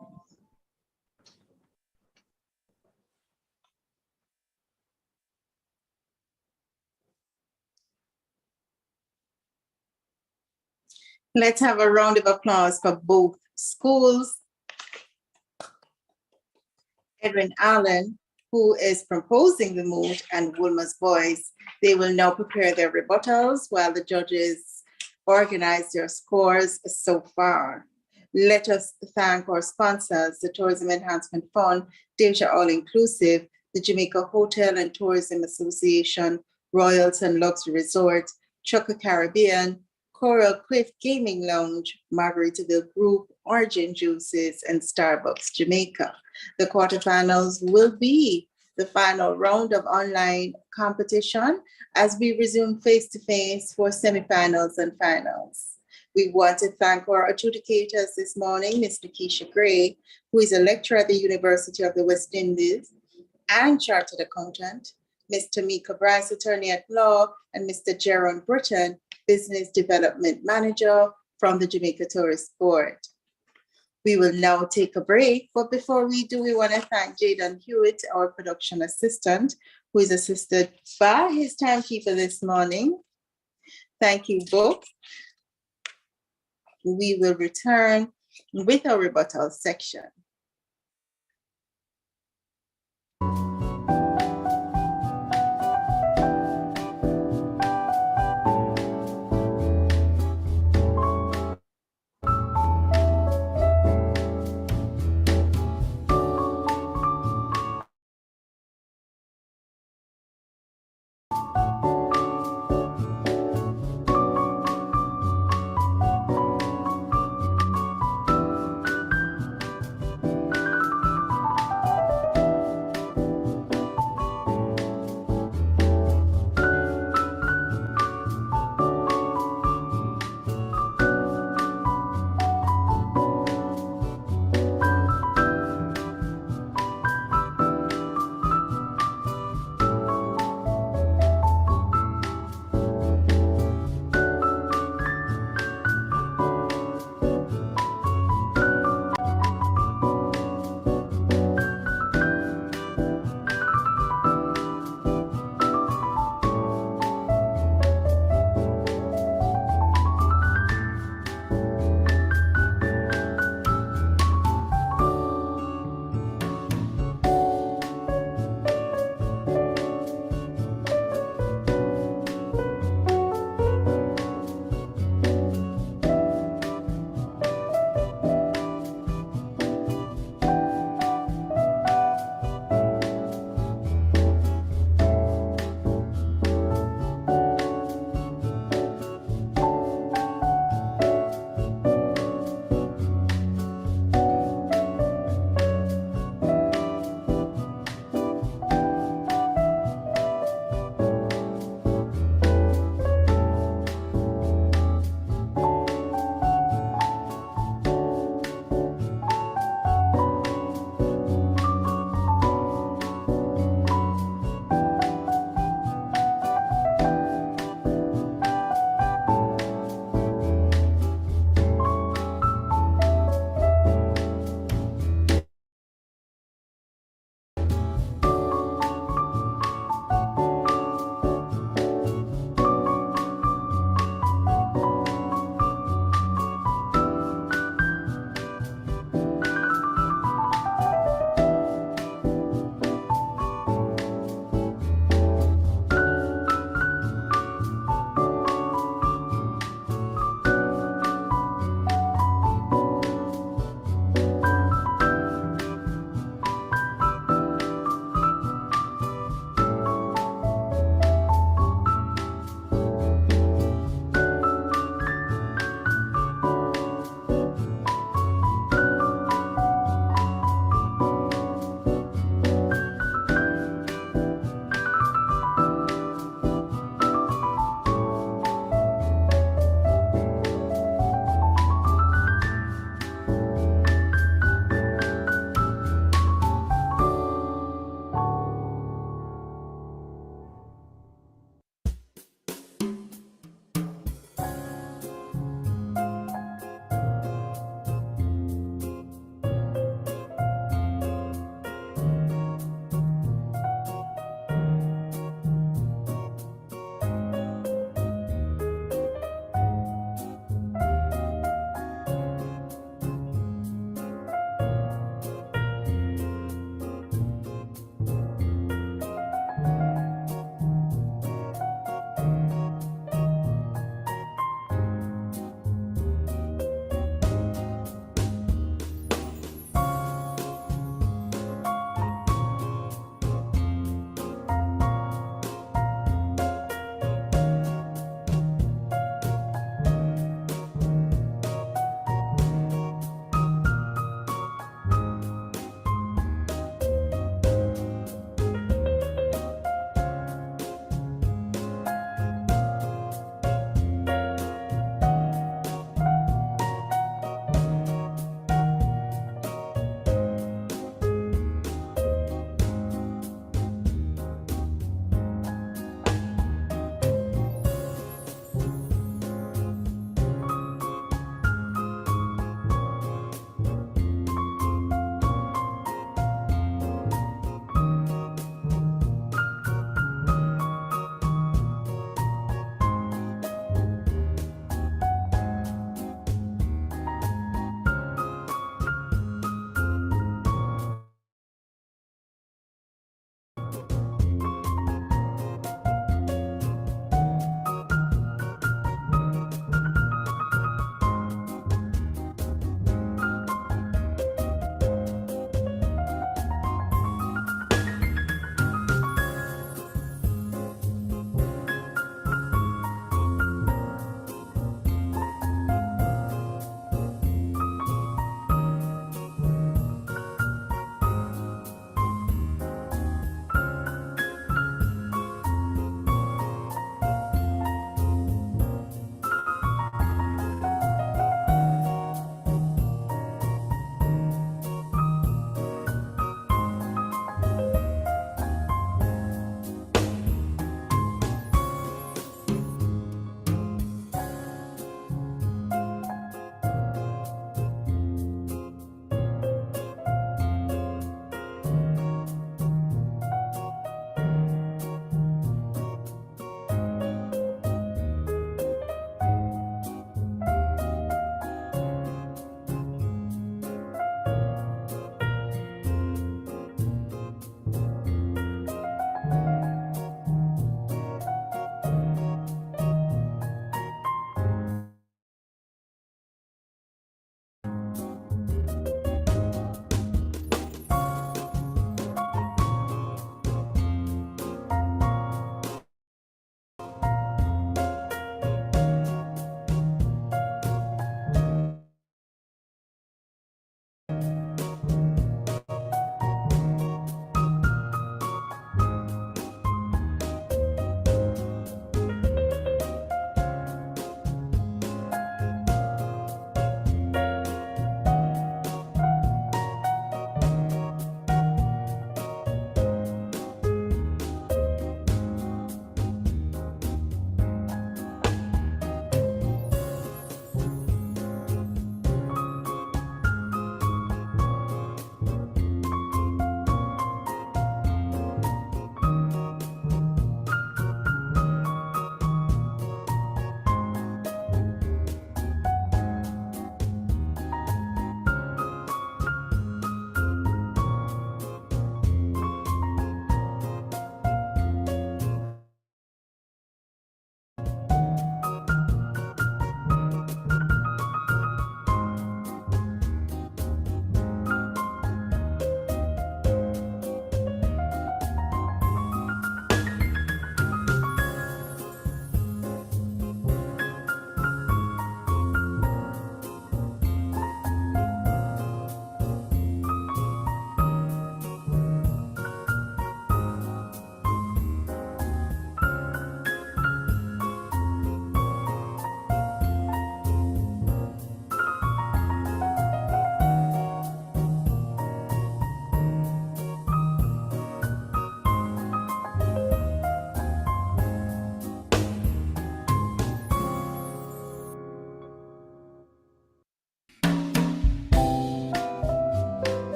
Let's have a round of applause for both schools. Edwin Allen, who is proposing the moot, and Wolmers Boys. They will now prepare their rebuttals while the judges organize their scores so far. Let us thank our sponsors, the Tourism Enhancement Fund, Deja All Inclusive, the Jamaica Hotel and Tourism Association, Royals and Luxury Resort, Chucka Caribbean, Coral Cliff Gaming Lounge, Margaritaville Group, Origin Juices, and Starbucks Jamaica. The quarterfinals will be the final round of online competition as we resume face-to-face for semifinals and finals. We want to thank our adjudicators this morning, Ms. Keisha Gray, who is a lecturer at the University of the West Indies and chartered accountant, Ms. Tamika Bryce, attorney at law, and Mr. Jaron Britton, business development manager from the Jamaica Tourist Board. We will now take a break, but before we do, we want to thank Jaden Hewitt, our production assistant, who is assisted by his timekeeper this morning. Thank you both. We will return with our rebuttal section.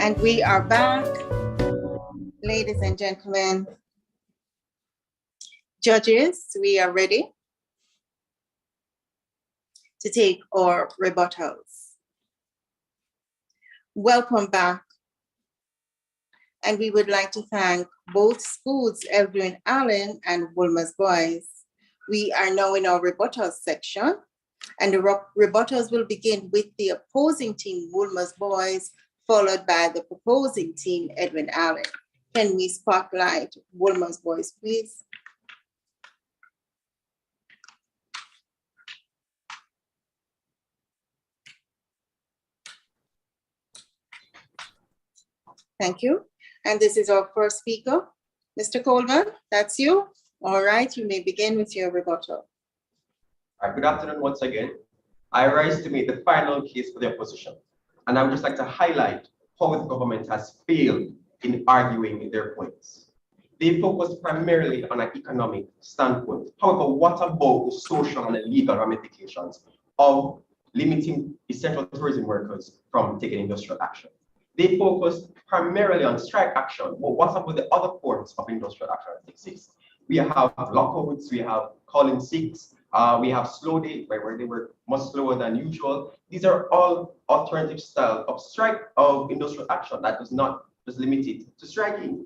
And we are back, ladies and gentlemen. Judges, we are ready to take our rebuttals. Welcome back. And we would like to thank both schools, Edwin Allen and Wolmers Boys. We are now in our rebuttals section, and the rebuttals will begin with the opposing team, Wolmers Boys, followed by the proposing team, Edwin Allen. Can we spotlight Wolmers Boys, please? Thank you. And this is our first speaker, Mr. Coleman, that's you. All right, you may begin with your rebuttal. All right, good afternoon once again. I rise to make the final case for the opposition. And I would just like to highlight how the government has failed in arguing their points. They focus primarily on an economic standpoint. However, what about the social and the legal ramifications of limiting essential tourism workers from taking industrial action? They focus primarily on strike action, but what about the other forms of industrial action that exist? We have lockouts, we have calling sicks, we have slow day, where they work much slower than usual. These are all alternative styles of industrial action that is not just limited to striking.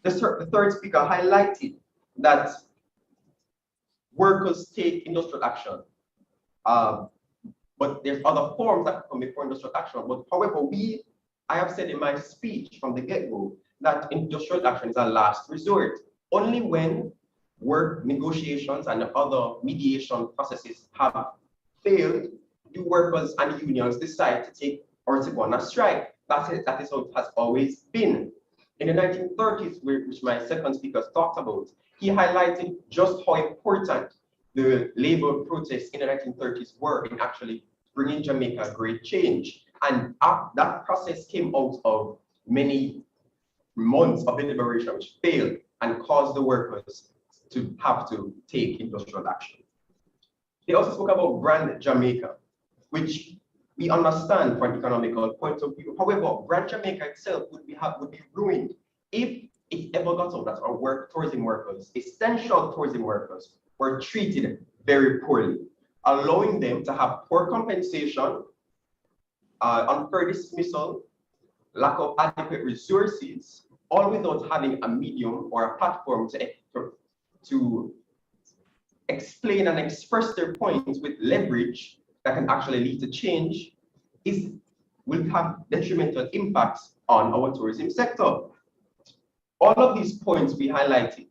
The third speaker highlighted that workers take industrial action, but there's other forms that come before industrial action. But however, I have said in my speech from the get-go that industrial action is a last resort. Only when work negotiations and other mediation processes have failed do workers and unions decide to take or to go on a strike. That is how it has always been. In the 1930s, which my second speaker talked about, he highlighted just how important the labor protests in the 1930s were in actually bringing Jamaica great change. And that process came out of many months of deliberation which failed and caused the workers to have to take industrial action. They also spoke about Brand Jamaica, which we understand from an economical point of view. However, Brand Jamaica itself would be ruined if it ever got out that our tourism workers, essential tourism workers, were treated very poorly, allowing them to have poor compensation, unfair dismissal, lack of adequate resources, all without having a medium or a platform to explain and express their points with leverage that can actually lead to change, will have detrimental impacts on our tourism sector. All of these points we highlighted,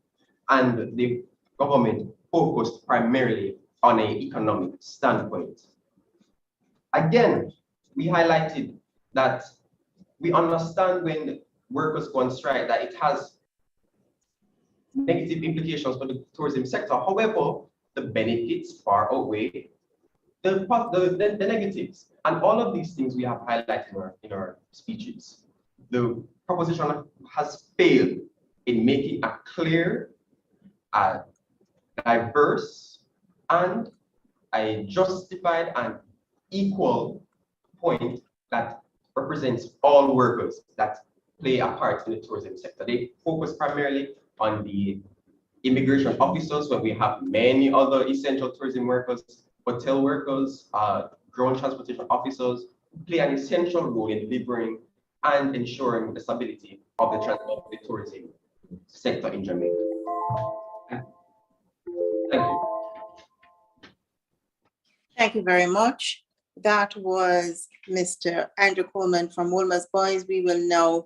and the government focused primarily on an economic standpoint. Again, we highlighted that we understand when workers go on strike that it has negative implications for the tourism sector. However, the benefits far outweigh the negatives. And all of these things we have highlighted in our speeches. The proposition has failed in making a clear, diverse, and a justified and equal point that represents all workers that play a part in the tourism sector. They focus primarily on the immigration officers, where we have many other essential tourism workers, hotel workers, ground transportation officers, who play an essential role in delivering and ensuring the stability of the tourism sector in Jamaica. Thank you. Thank you very much. That was Mr. Andrew Coleman from Wolmers Boys. We will now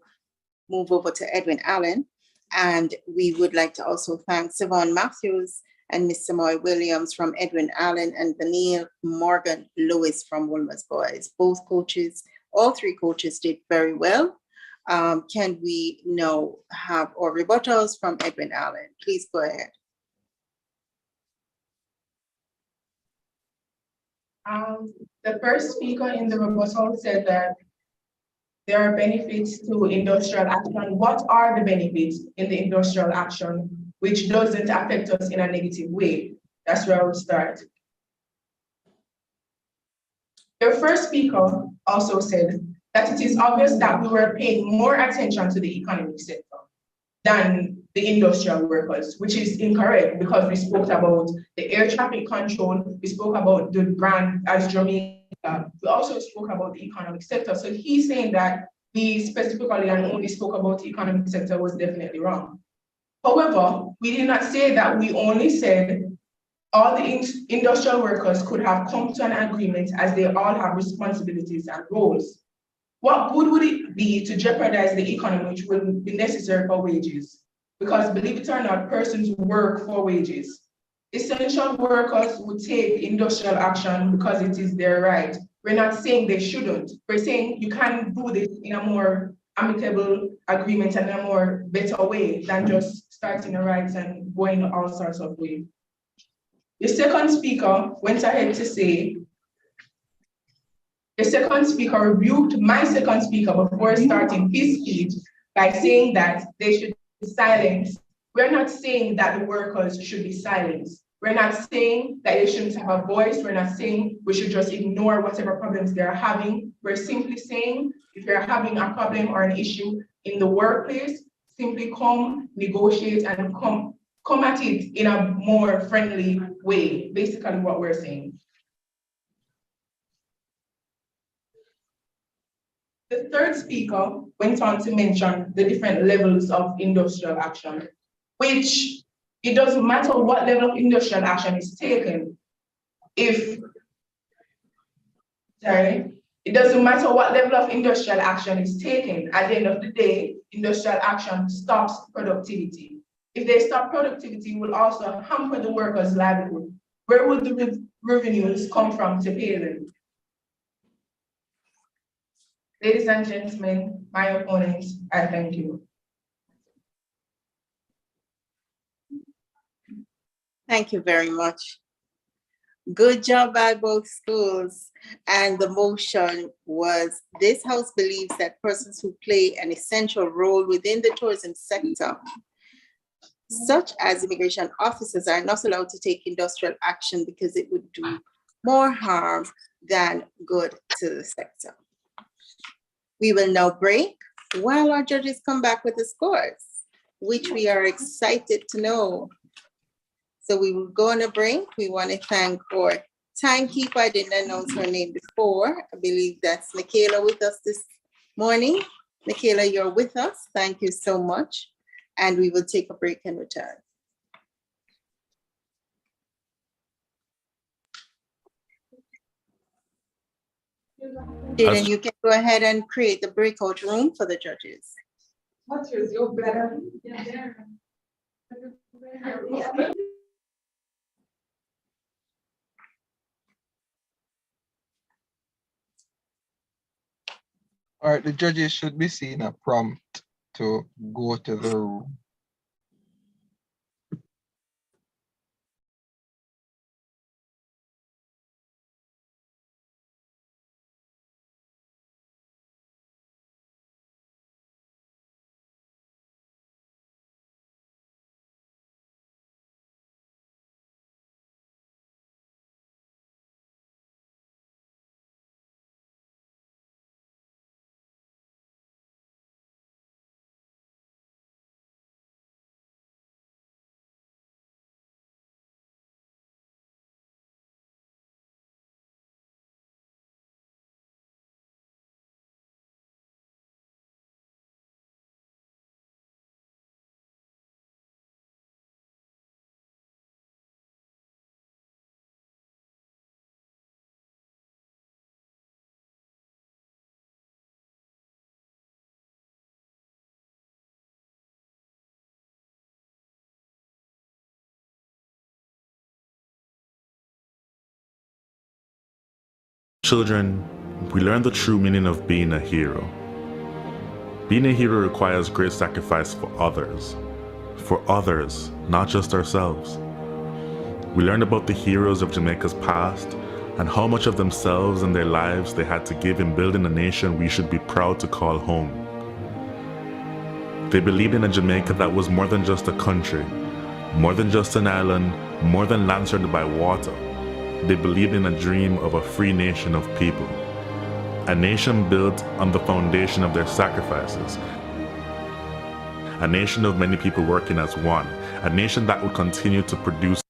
move over to Edwin Allen. And we would like to also thank Siobhan Matthews and Ms. Samoy Williams from Edwin Allen and Vanille Morgan Lewis from Wolmers Boys. Both coaches, all three coaches did very well. Can we now have our rebuttals from Edwin Allen? Please go ahead. The first speaker in the rebuttal said that there are benefits to industrial action. What are the benefits in the industrial action which doesn't affect us in a negative way? That's where I would start. The first speaker also said that it is obvious that we were paying more attention to the economic sector than the industrial workers, which is incorrect because we spoke about the air traffic control, we spoke about the brand as Jamaica, we also spoke about the economic sector. So he's saying that we specifically and only spoke about the economic sector was definitely wrong. However, we did not say that. We only said all the industrial workers could have come to an agreement as they all have responsibilities and roles. What good would it be to jeopardize the economy, which will be necessary for wages? Because believe it or not, persons work for wages. Essential workers would take industrial action because it is their right. We're not saying they shouldn't. We're saying you can do this in a more amicable agreement and a more better way than just starting a rights and going all sorts of ways. The second speaker went ahead to say, the second speaker rebuked my second speaker before starting his speech by saying that they should be silenced. We're not saying that the workers should be silenced. We're not saying that they shouldn't have a voice. We're not saying we should just ignore whatever problems they're having. We're simply saying if you're having a problem or an issue in the workplace, simply come, negotiate, and come at it in a more friendly way, basically what we're saying. The third speaker went on to mention the different levels of industrial action, which it doesn't matter what level of industrial action is taken. It doesn't matter what level of industrial action is taken. At the end of the day, industrial action stops productivity. If they stop productivity, it will also hamper the workers' livelihood. Where would the revenues come from to pay them? Ladies and gentlemen, my opponents, I thank you. Thank you very much. Good job by both schools. And the motion was, this House believes that persons who play an essential role within the tourism sector, such as immigration officers, are not allowed to take industrial action because it would do more harm than good to the sector. We will now break while our judges come back with the scores, which we are excited to know. So we will go on a break. We want to thank our timekeeper. I didn't announce her name before. I believe that's Michaela with us this morning. Michaela, you're with us. Thank you so much. And we will take a break and return. Jaden, you can go ahead and create the breakout room for the judges. What's yours? Your better? All right, the judges should be seeing a prompt to go to the room. Children, we learn the true meaning of being a hero. Being a hero requires great sacrifice for others, not just ourselves. We learned about the heroes of Jamaica's past and how much of themselves and their lives they had to give in building a nation we should be proud to call home. They believed in a Jamaica that was more than just a country, more than just an island, more than land surrounded by water. They believed in a dream of a free nation of people. a nation built on the foundation of their sacrifices, a nation of many people working as one, a nation that would continue to produce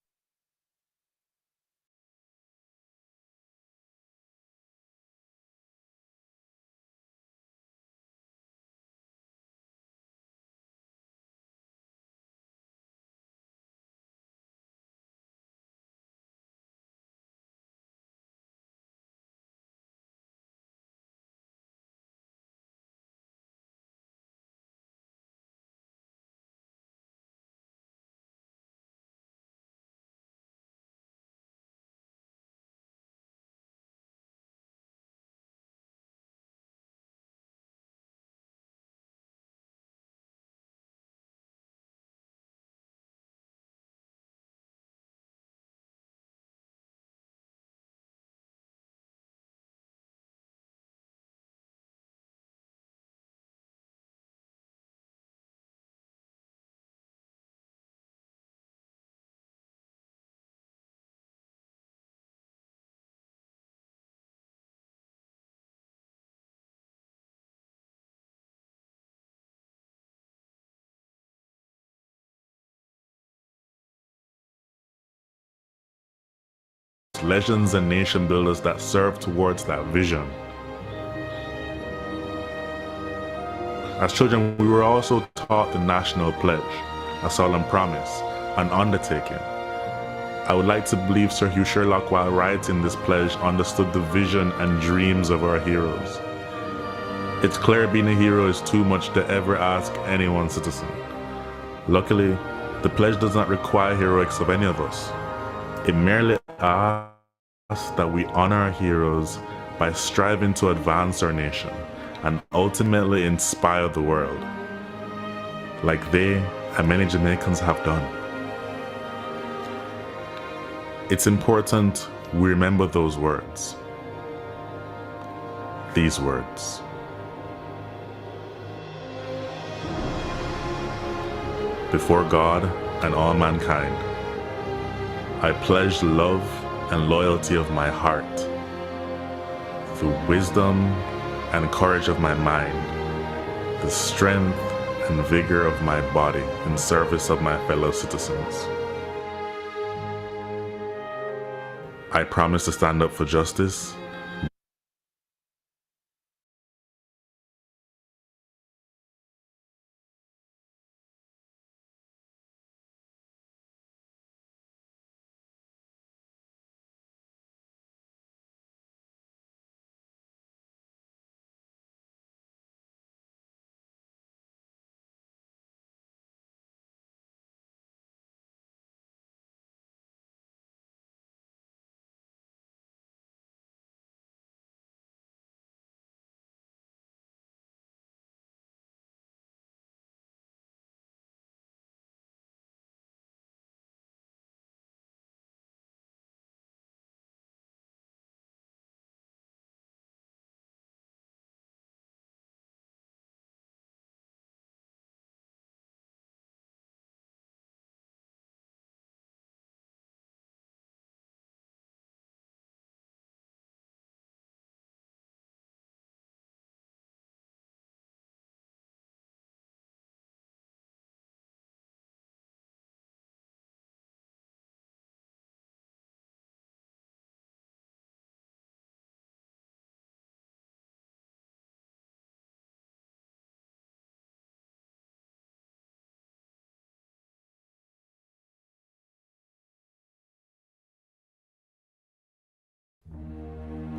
legends and nation builders that serve towards that vision. As children, we were also taught the national pledge, a solemn promise, an undertaking. I would like to believe Sir Hugh Sherlock, while writing this pledge, understood the vision and dreams of our heroes. It's clear being a hero is too much to ever ask any one citizen. Luckily, the pledge does not require heroics of any of us. It merely asks that we honor our heroes by striving to advance our nation and ultimately inspire the world, like they and many Jamaicans have done. It's important we remember those words. These words. Before God and all mankind, I pledge love and loyalty of my heart, the wisdom and courage of my mind, the strength and vigor of my body in service of my fellow citizens. I promise to stand up for justice,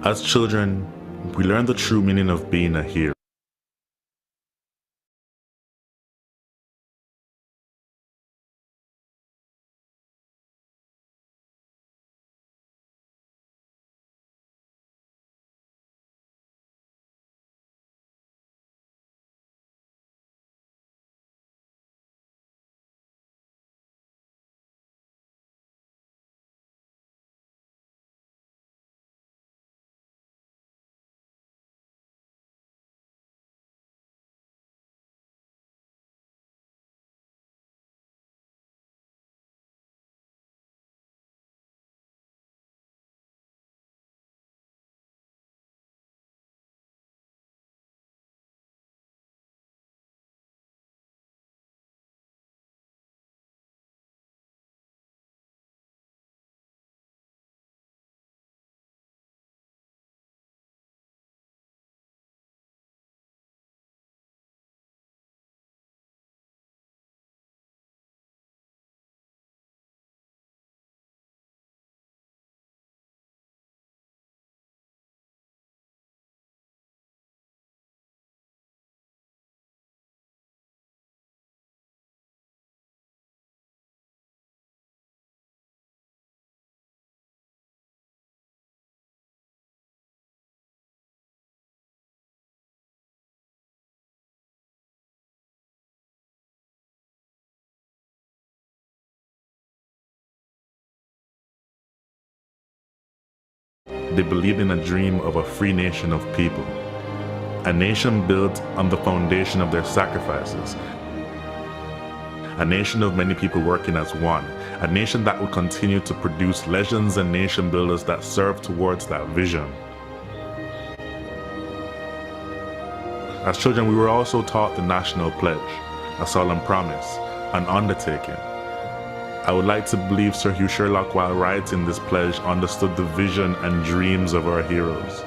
as children, we learn the true meaning of being a hero. they believed in a dream of a free nation of people, a nation built on the foundation of their sacrifices, a nation of many people working as one, a nation that would continue to produce legends and nation builders that serve towards that vision. As children, we were also taught the national pledge, a solemn promise, an undertaking. I would like to believe Sir Hugh Sherlock, while writing this pledge, understood the vision and dreams of our heroes.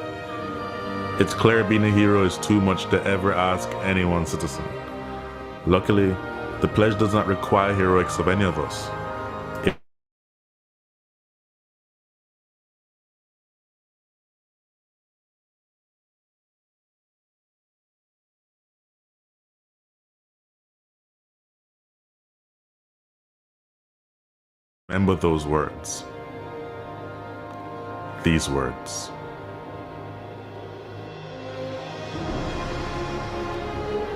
It's clear being a hero is too much to ever ask any one citizen. Luckily, the pledge does not require heroics of any of us. Remember those words. These words.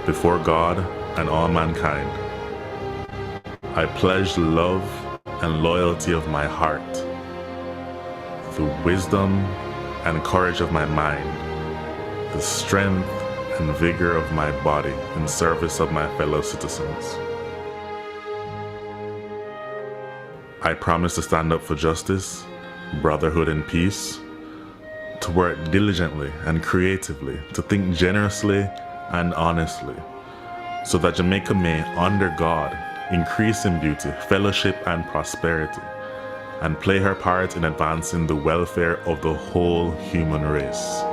Before God and all mankind, I pledge the love and loyalty of my heart, the wisdom and courage of my mind, the strength and vigor of my body in service of my fellow citizens. I promise to stand up for justice, brotherhood, and peace, to work diligently and creatively, to think generously and honestly, so that Jamaica may, under God, increase in beauty, fellowship, and prosperity, and play her part in advancing the welfare of the whole human race.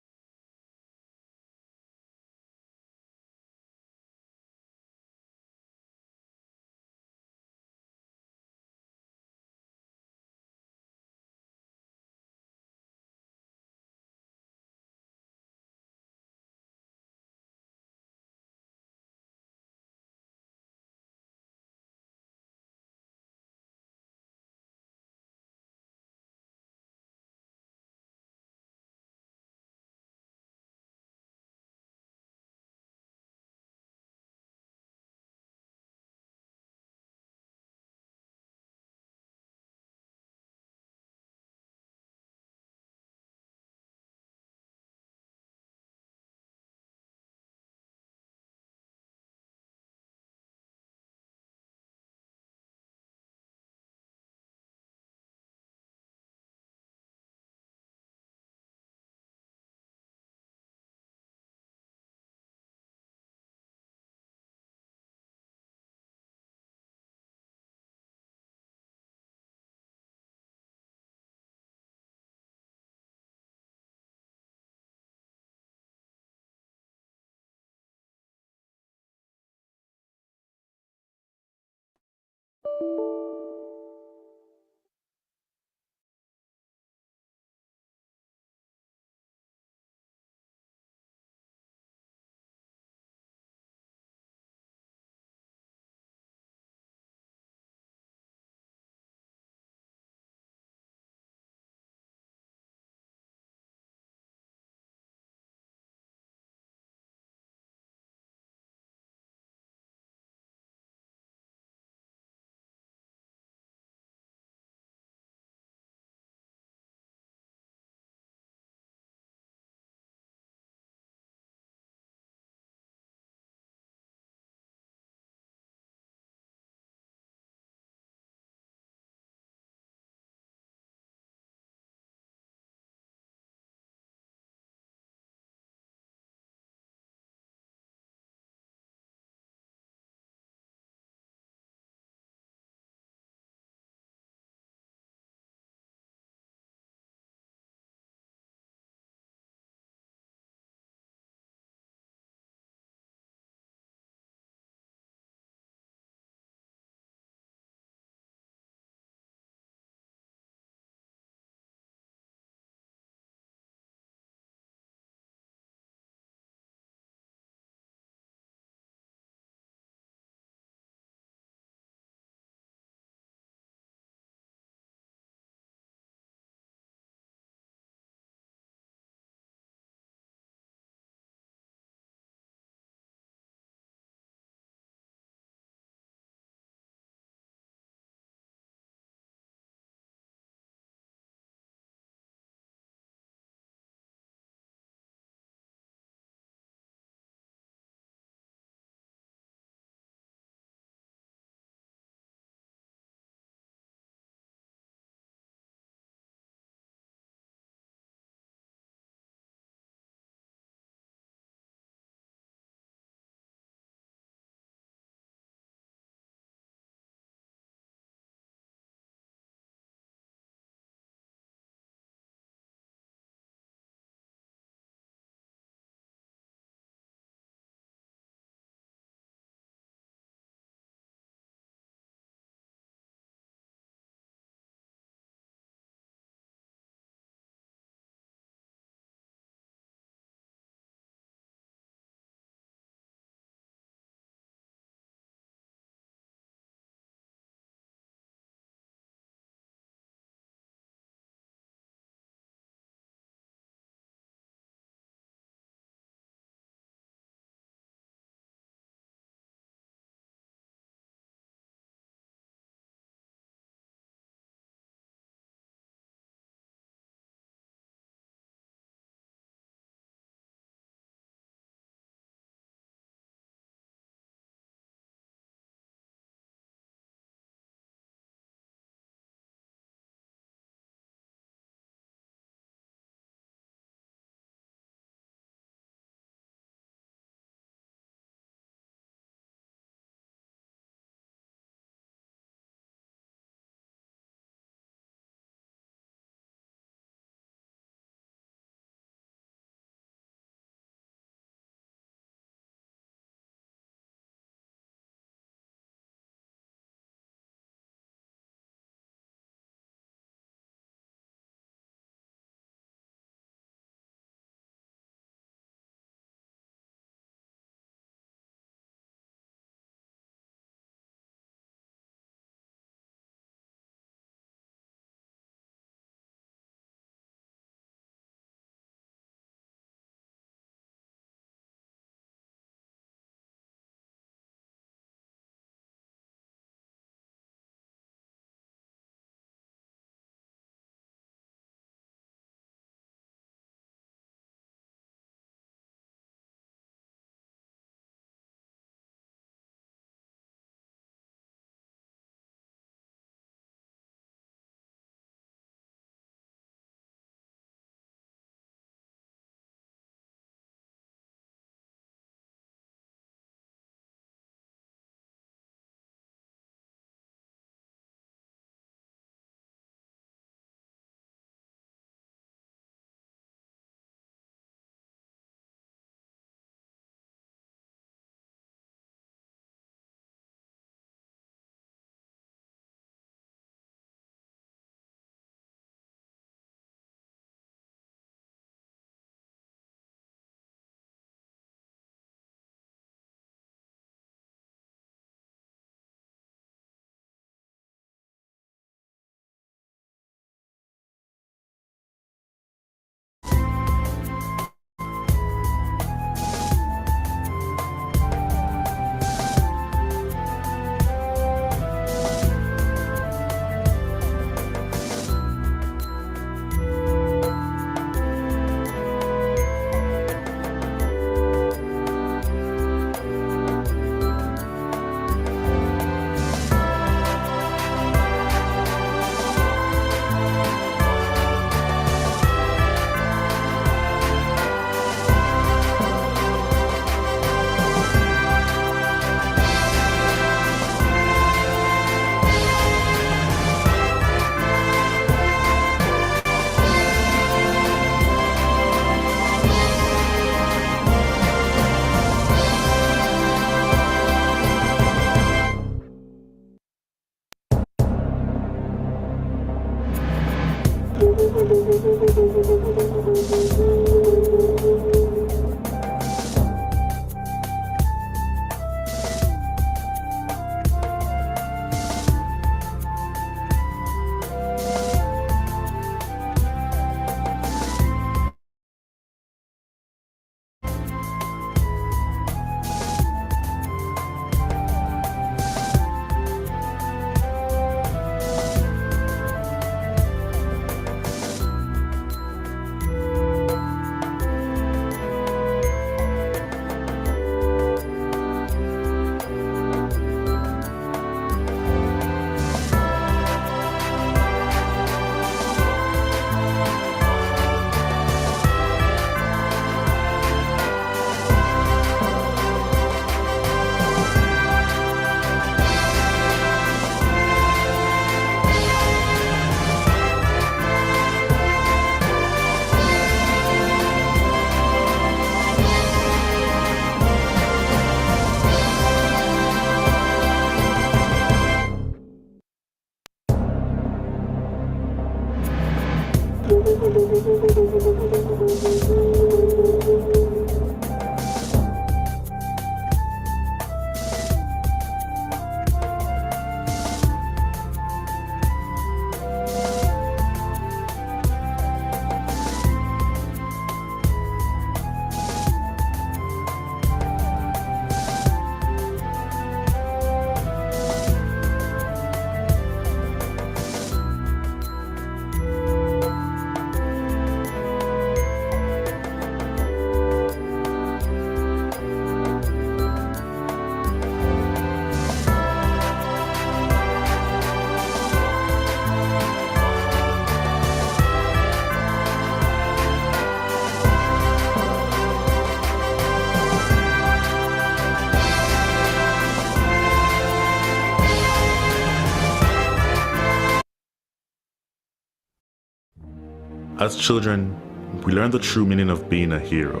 As children, we learn the true meaning of being a hero.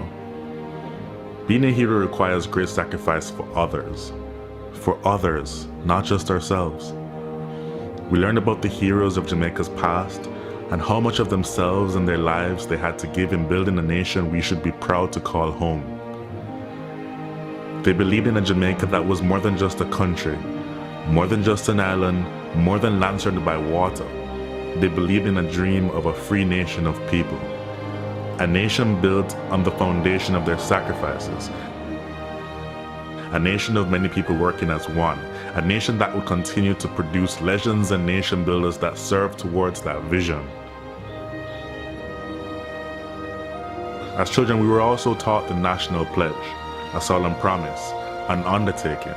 Being a hero requires great sacrifice for others, not just ourselves. We learned about the heroes of Jamaica's past and how much of themselves and their lives they had to give in building a nation we should be proud to call home. They believed in a Jamaica that was more than just a country, more than just an island, more than land surrounded by water. They believed in a dream of a free nation of people, a nation built on the foundation of their sacrifices, a nation of many people working as one, a nation that would continue to produce legends and nation builders that serve towards that vision. As children, we were also taught the national pledge, a solemn promise, an undertaking.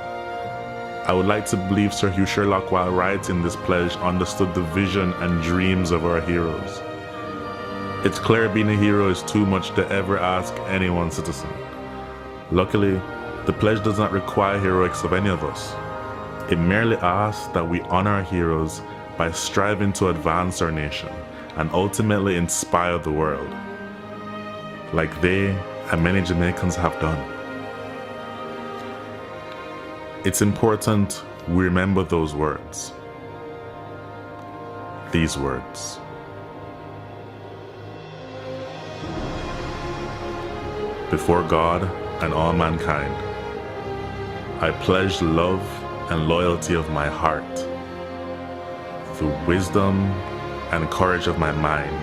I would like to believe Sir Hugh Sherlock, while writing this pledge, understood the vision and dreams of our heroes. It's clear being a hero is too much to ever ask any one citizen. Luckily, the pledge does not require heroics of any of us. It merely asks that we honor our heroes by striving to advance our nation and ultimately inspire the world, like they and many Jamaicans have done. It's important we remember those words. These words. Before God and all mankind, I pledge the love and loyalty of my heart, the wisdom and courage of my mind,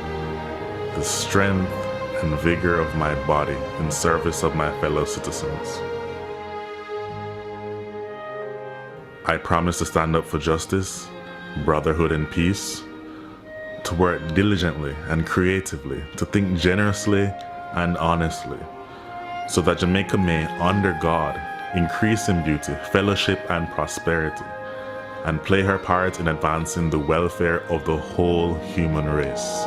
the strength and vigor of my body in service of my fellow citizens. I promise to stand up for justice, brotherhood, and peace, to work diligently and creatively, to think generously and honestly, so that Jamaica may, under God, increase in beauty, fellowship, and prosperity, and play her part in advancing the welfare of the whole human race.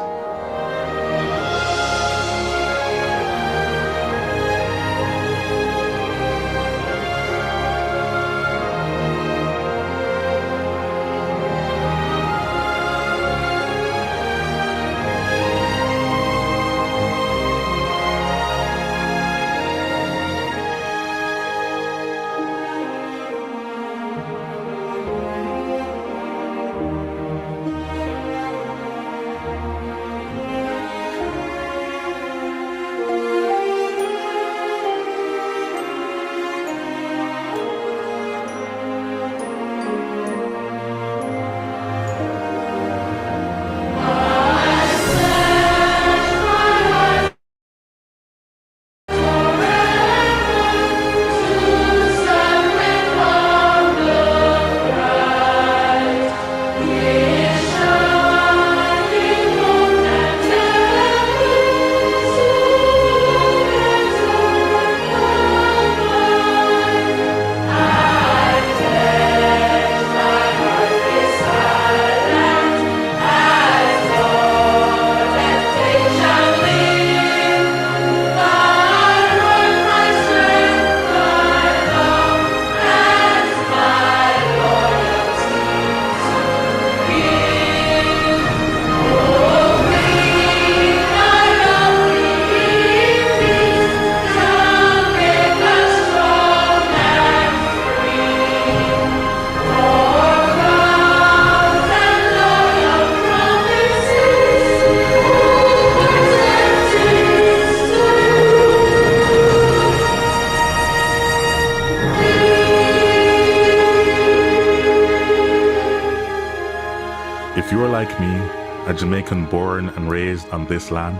Jamaican born and raised on this land,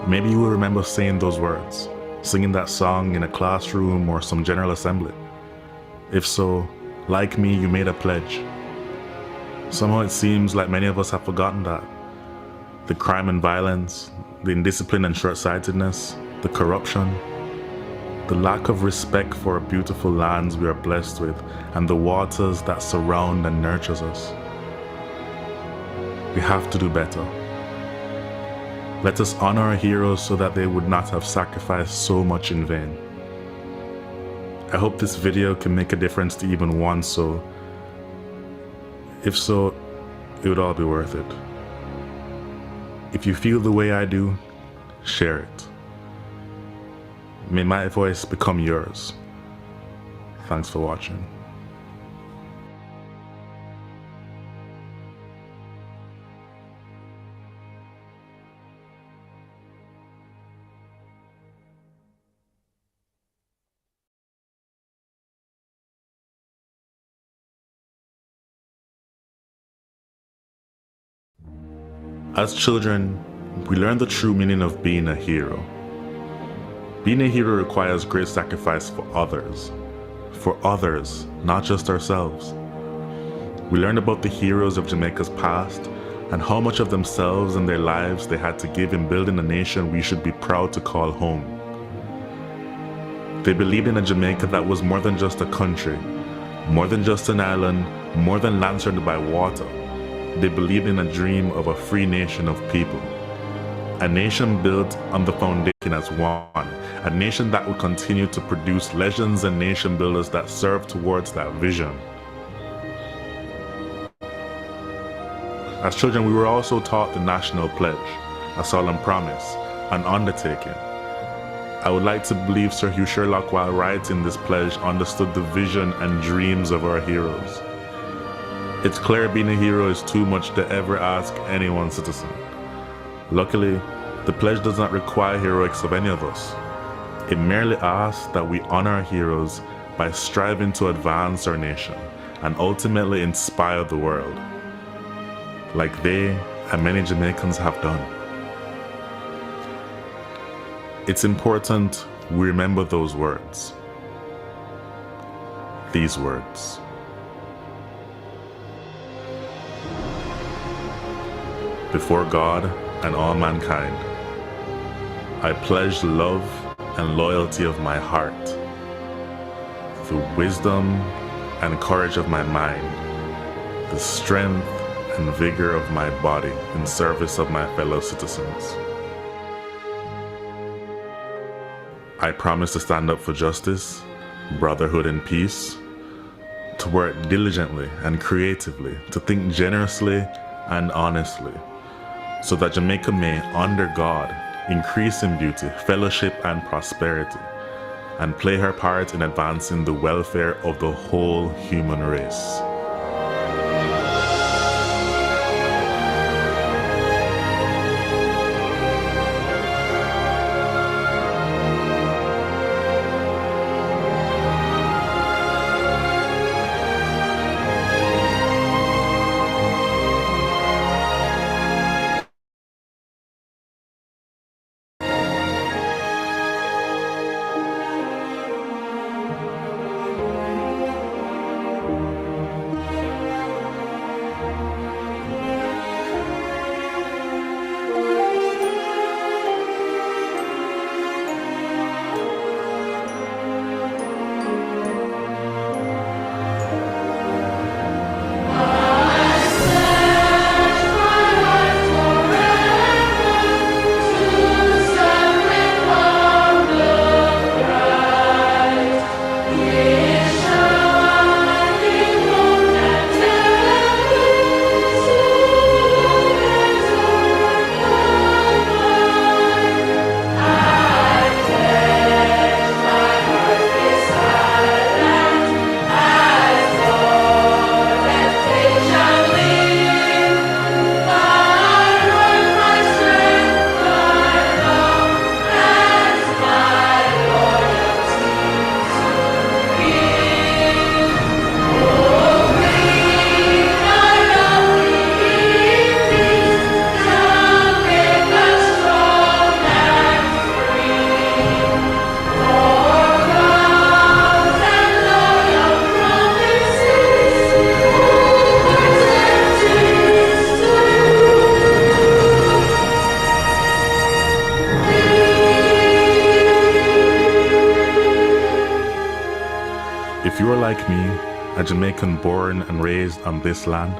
maybe you will remember saying those words, singing that song in a classroom or some general assembly. If so, like me, you made a pledge. Somehow it seems like many of us have forgotten that. The crime and violence, the indiscipline and short-sightedness, the corruption, the lack of respect for our beautiful lands we are blessed with, and the waters that surround and nurtures us. We have to do better. Let us honor our heroes so that they would not have sacrificed so much in vain. I hope this video can make a difference to even one soul. If so, it would all be worth it. If you feel the way I do, share it. May my voice become yours. Thanks for watching. As children, we learn the true meaning of being a hero. Being a hero requires great sacrifice for others, not just ourselves. We learn about the heroes of Jamaica's past and how much of themselves and their lives they had to give in building a nation we should be proud to call home. They believed in a Jamaica that was more than just a country, more than just an island, more than land surrounded by water. They believed in a dream of a free nation of people. A nation built on the foundation as one. A nation that would continue to produce legends and nation builders that serve towards that vision. As children, we were also taught the national pledge, a solemn promise, an undertaking. I would like to believe Sir Hugh Sherlock, while writing this pledge, understood the vision and dreams of our heroes. It's clear being a hero is too much to ever ask any one citizen. Luckily, the pledge does not require heroics of any of us. It merely asks that we honor our heroes by striving to advance our nation and ultimately inspire the world, like they and many Jamaicans have done. It's important we remember those words. These words. Before God and all mankind, I pledge the love and loyalty of my heart, the wisdom and courage of my mind, the strength and vigor of my body in service of my fellow citizens. I promise to stand up for justice, brotherhood, and peace, to work diligently and creatively, to think generously and honestly, so that Jamaica may, under God, increase in beauty, fellowship, and prosperity, and play her part in advancing the welfare of the whole human race. like me, a Jamaican born and raised on this land,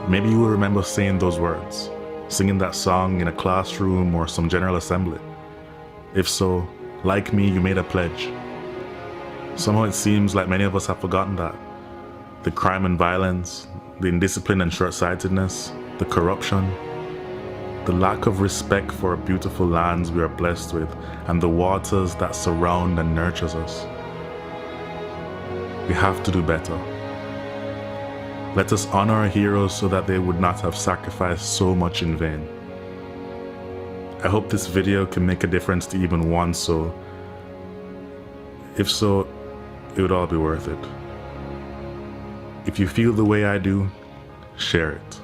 maybe you will remember saying those words, singing that song in a classroom or some general assembly. If so, like me, you made a pledge. Somehow it seems like many of us have forgotten that. The crime and violence, the indiscipline and short-sightedness, the corruption, the lack of respect for our beautiful lands we are blessed with, and the waters that surround and nurtures us. We have to do better. Let us honor our heroes so that they would not have sacrificed so much in vain. I hope this video can make a difference to even one soul. If so, it would all be worth it. If you feel the way I do, share it.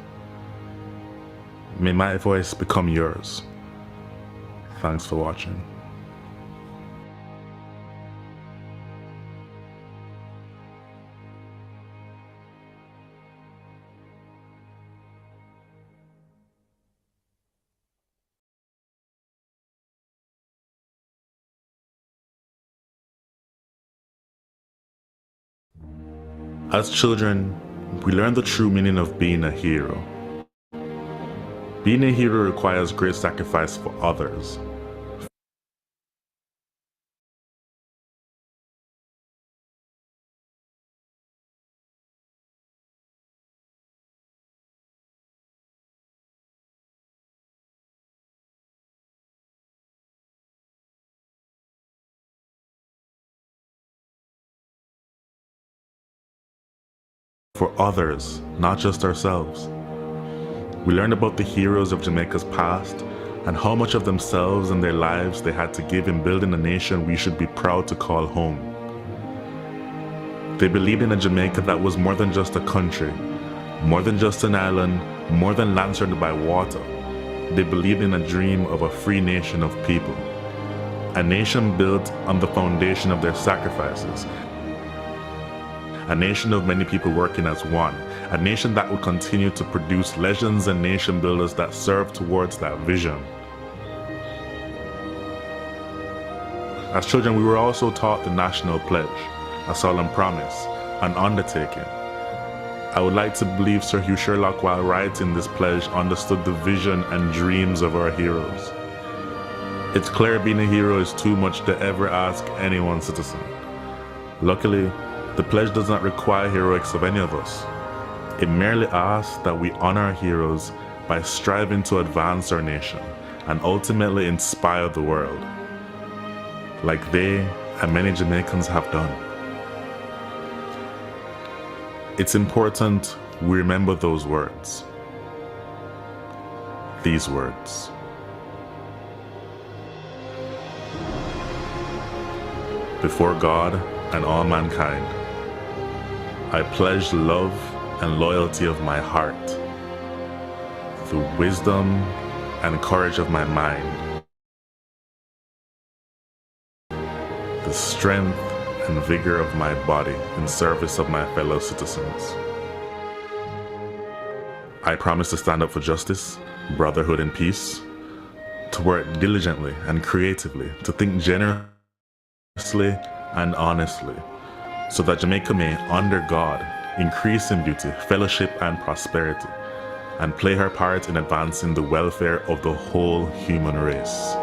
May my voice become yours. Thanks for watching. As children, we learn the true meaning of being a hero. Being a hero requires great sacrifice for others. For others, not just ourselves. We learn about the heroes of Jamaica's past and how much of themselves and their lives they had to give in building a nation we should be proud to call home. They believed in a Jamaica that was more than just a country, more than just an island, more than land surrounded by water. They believed in a dream of a free nation of people, a nation built on the foundation of their sacrifices, a nation of many people working as one, a nation that would continue to produce legends and nation builders that serve towards that vision. As children, we were also taught the national pledge, a solemn promise, an undertaking. I would like to believe Sir Hugh Sherlock, while writing this pledge, understood the vision and dreams of our heroes. It's clear being a hero is too much to ever ask any one citizen. Luckily, the pledge does not require heroics of any of us. It merely asks that we honor our heroes by striving to advance our nation and ultimately inspire the world, like they and many Jamaicans have done. It's important we remember those words. These words. Before God and all mankind, I pledge love and loyalty of my heart, the wisdom and courage of my mind, the strength and vigor of my body in service of my fellow citizens. I promise to stand up for justice, brotherhood, and peace, to work diligently and creatively, to think generously and honestly, so that Jamaica may, under God, increase in beauty, fellowship, and prosperity, and play her part in advancing the welfare of the whole human race.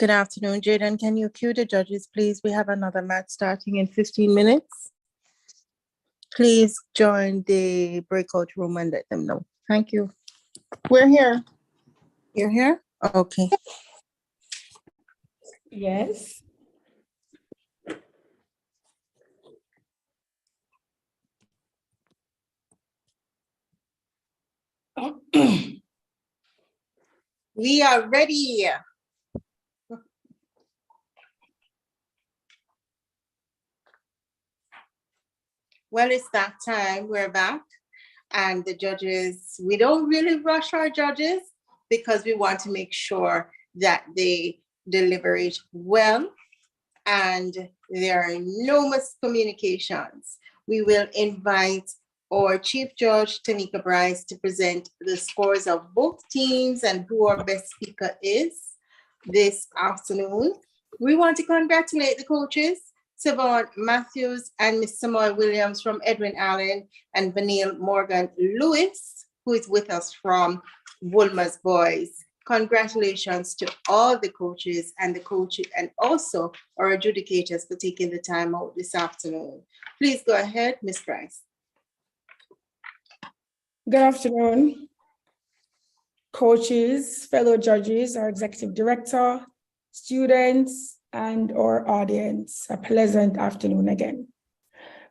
Good afternoon, Jaden. Can you cue the judges, please? We have another match starting in 15 minutes. Please join the breakout room and let them know. Thank you. We're here. You're here? Okay. Yes. We are ready. Well, it's that time. We're back. And the judges, we don't really rush our judges because we want to make sure that they deliberate well and there are no miscommunications. We will invite our Chief Judge, Tanika Bryce, to present the scores of both teams and who our best speaker is this afternoon. We want to congratulate the coaches, Savon Matthews and Miss Samoy Williams from Edwin Allen and Vanille Morgan Lewis, who is with us from Wolmers Boys. Congratulations to all the coaches and the coaches and also our adjudicators for taking the time out this afternoon. Please go ahead, Ms. Price. Good afternoon, coaches, fellow judges, our executive director, students, and our audience. A pleasant afternoon again.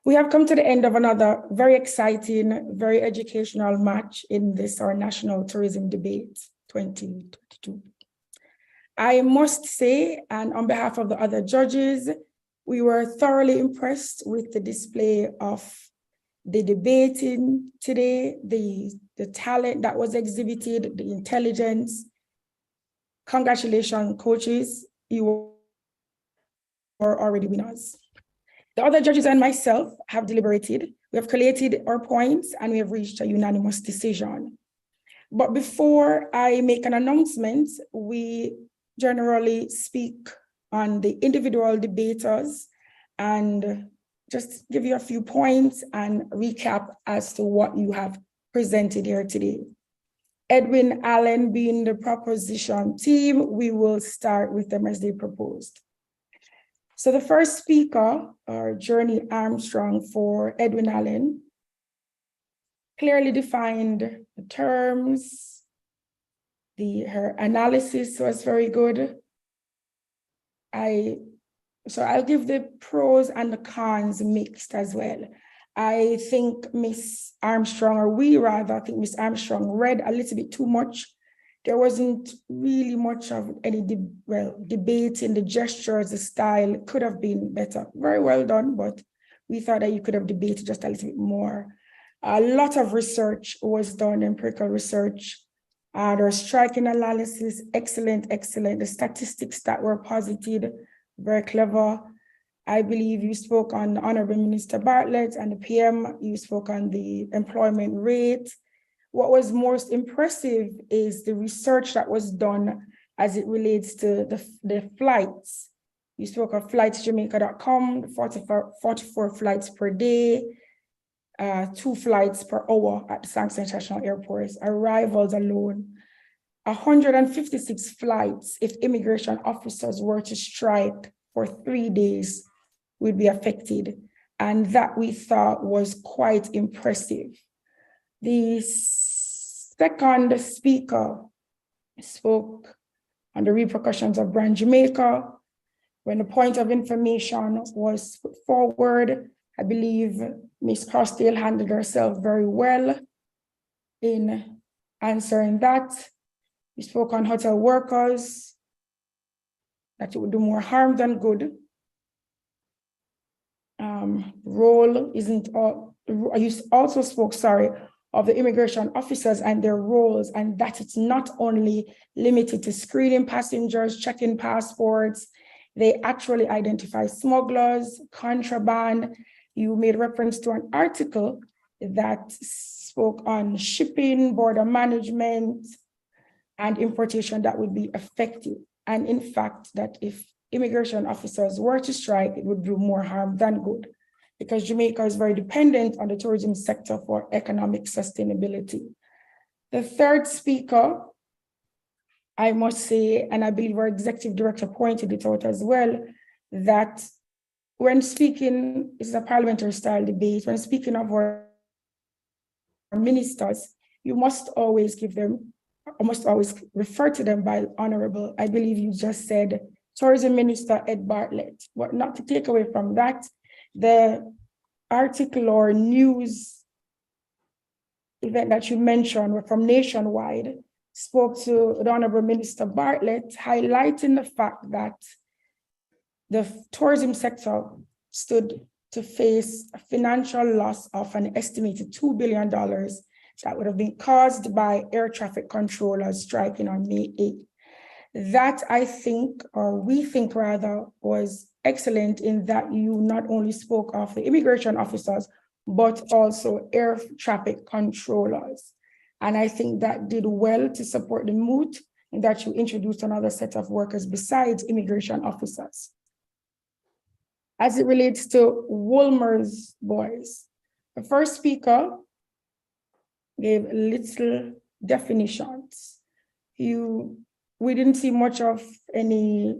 We have come to the end of another very exciting, very educational match in this, our National Tourism Debate 2022. I must say, and on behalf of the other judges, we were thoroughly impressed with the display of the debating today, the talent that was exhibited, the intelligence. Congratulations, coaches. You were already winners. The other judges and myself have deliberated. We have collated our points and we have reached a unanimous decision. But before I make an announcement, we generally speak on the individual debaters and just give you a few points and recap as to what you have presented here today. Edwin Allen being the proposition team, we will start with them as they proposed. So the first speaker, Journey Armstrong for Edwin Allen, clearly defined the terms. Her analysis was very good. So I'll give the pros and the cons mixed as well. I think Miss Armstrong, or we rather, I think Miss Armstrong read a little bit too much. There wasn't really much of any debate in the gestures, the style could have been better. Very well done, but we thought that you could have debated just a little bit more. A lot of research was done, empirical research. There was striking analysis, excellent. The statistics that were posited, very clever. I believe you spoke on Honorable Minister Bartlett and the PM, you spoke on the employment rate. What was most impressive is the research that was done as it relates to the flights. You spoke of flightsjamaica.com, 44 flights per day, 2 flights per hour at the Sanctuary International Airport. Arrivals alone, 156 flights if immigration officers were to strike for 3 days would be affected. And that we thought was quite impressive. The second speaker spoke on the repercussions of Brand Jamaica. When the point of information was put forward, I believe Ms. Costale handled herself very well in answering that. We spoke on hotel workers, that it would do more harm than good. Role isn't all, you also spoke, of the immigration officers and their roles, and that it's not only limited to screening passengers, checking passports, they actually identify smugglers, contraband. You made reference to an article that spoke on shipping, border management, and importation that would be affected. And in fact, that if immigration officers were to strike, it would do more harm than good, because Jamaica is very dependent on the tourism sector for economic sustainability. The third speaker, I must say, and I believe our executive director pointed it out as well, that when speaking, this is a parliamentary style debate, when speaking of our ministers, you must always give them, or must always refer to them by honorable. I believe you just said Tourism Minister Ed Bartlett, but not to take away from that, the article or news event that you mentioned were from Nationwide, spoke to the Honorable Minister Bartlett, highlighting the fact that the tourism sector stood to face a financial loss of an estimated $2 billion that would have been caused by air traffic controllers striking on May 8th. That I think, or we think rather, was excellent in that you not only spoke of the immigration officers, but also air traffic controllers. And I think that did well to support the mood in that you introduced another set of workers besides immigration officers. As it relates to Wolmers boys, the first speaker gave little definitions. We didn't see much of any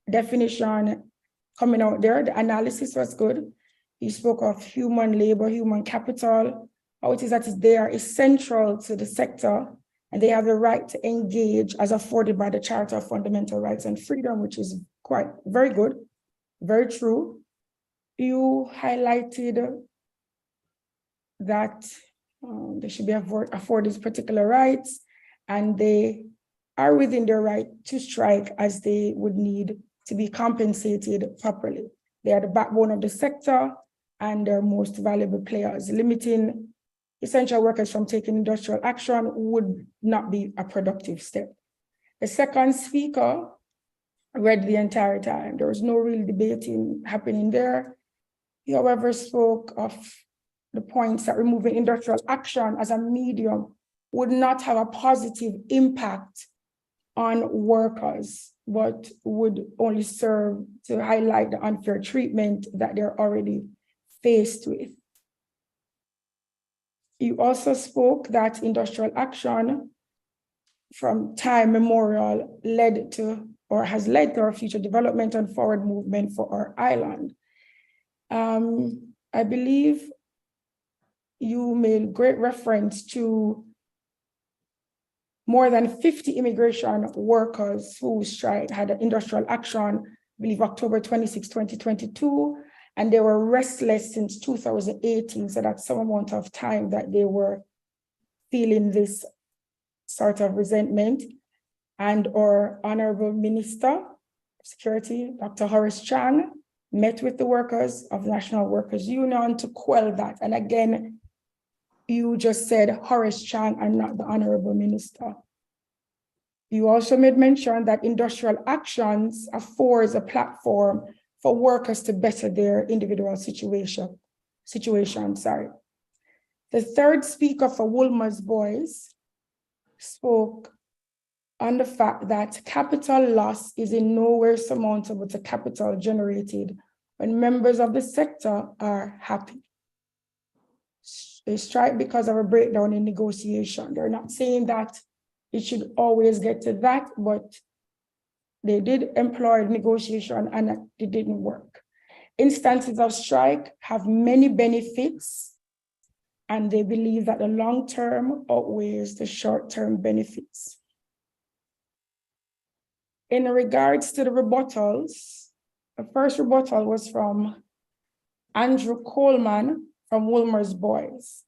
definition coming out there. The analysis was good. He spoke of human labor, human capital, how it is that they are essential to the sector and they have the right to engage as afforded by the Charter of Fundamental Rights and Freedom, which is very good, very true. You highlighted that they should be afforded particular rights and they are within their right to strike as they would need to be compensated properly. They are the backbone of the sector and their most valuable players. Limiting essential workers from taking industrial action would not be a productive step. The second speaker read the entire time. There was no real debating happening there. He, however, spoke of the points that removing industrial action as a medium would not have a positive impact on workers, but would only serve to highlight the unfair treatment that they're already faced with. You also spoke that industrial action from time memorial led to, or has led to our future development and forward movement for our island. I believe you made great reference to more than 50 immigration workers who had an industrial action, I believe October 26, 2022, and they were restless since 2018, so that's some amount of time that they were feeling this sort of resentment. And our Honorable Minister of Security, Dr. Horace Chang, met with the workers of the National Workers Union to quell that. And again, you just said Horace Chang and not the Honorable Minister. You also made mention that industrial actions affords a platform for workers to better their individual situation. The third speaker for Wolmers Boys spoke on the fact that capital loss is in no way surmountable to capital generated when members of the sector are happy. They strike because of a breakdown in negotiation. They're not saying that it should always get to that, but they did employ negotiation and it didn't work. Instances of strike have many benefits, and they believe that the long-term outweighs the short-term benefits. In regards to the rebuttals, the first rebuttal was from Andrew Coleman from Wolmers Boys.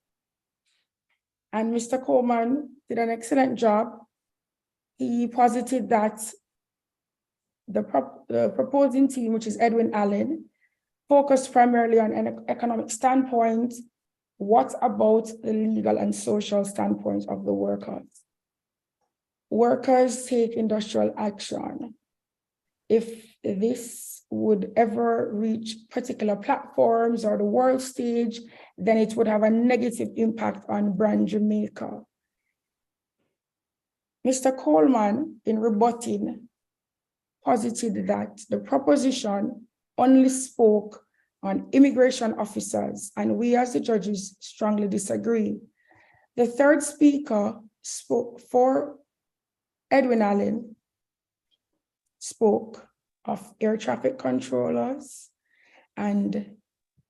And Mr. Coleman did an excellent job. He posited that the proposing team, which is Edwin Allen, focused primarily on an economic standpoint. What about the legal and social standpoint of the workers? Workers take industrial action. If this would ever reach particular platforms or the world stage, then it would have a negative impact on brand Jamaica. Mr. Coleman, in rebutting, posited that the proposition only spoke on immigration officers, and we as the judges strongly disagree. The third speaker spoke for Edwin Allen spoke of air traffic controllers, and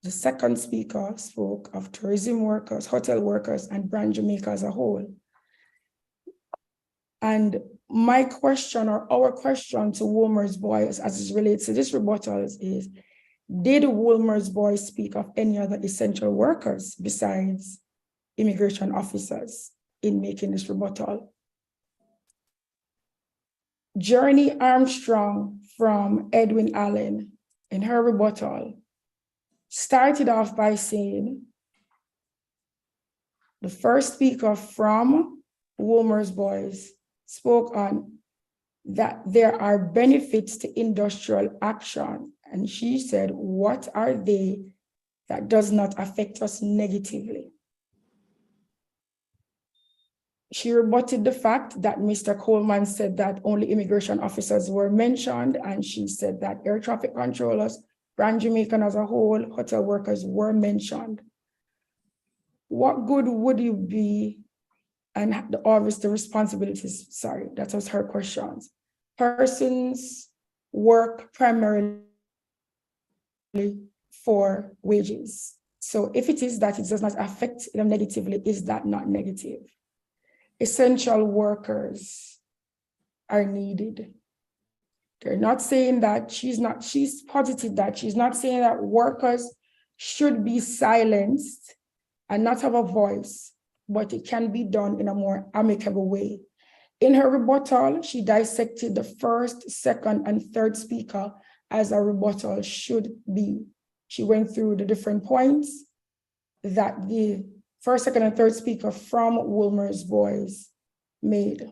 the second speaker spoke of tourism workers, hotel workers, and Brand Jamaica as a whole. And my question, or our question to Wolmers Boys as it relates to this rebuttal is, did Wolmers Boys speak of any other essential workers besides immigration officers in making this rebuttal? Journey Armstrong from Edwin Allen in her rebuttal started off by saying the first speaker from Wolmers Boys spoke on that there are benefits to industrial action. And she said, what are they that does not affect us negatively? She rebutted the fact that Mr. Coleman said that only immigration officers were mentioned, and she said that air traffic controllers, Grand Jamaican as a whole, hotel workers were mentioned. What good would you be, and the responsibilities, sorry, that was her questions. Persons work primarily for wages. So if it is that it does not affect them negatively, is that not negative? Essential workers are needed. They're not saying that she's positive that she's not saying that workers should be silenced and not have a voice, but it can be done in a more amicable way. In her rebuttal, she dissected the first, second, and third speaker as a rebuttal should be. She went through the different points that the first, second, and third speaker from Wolmers Boys made.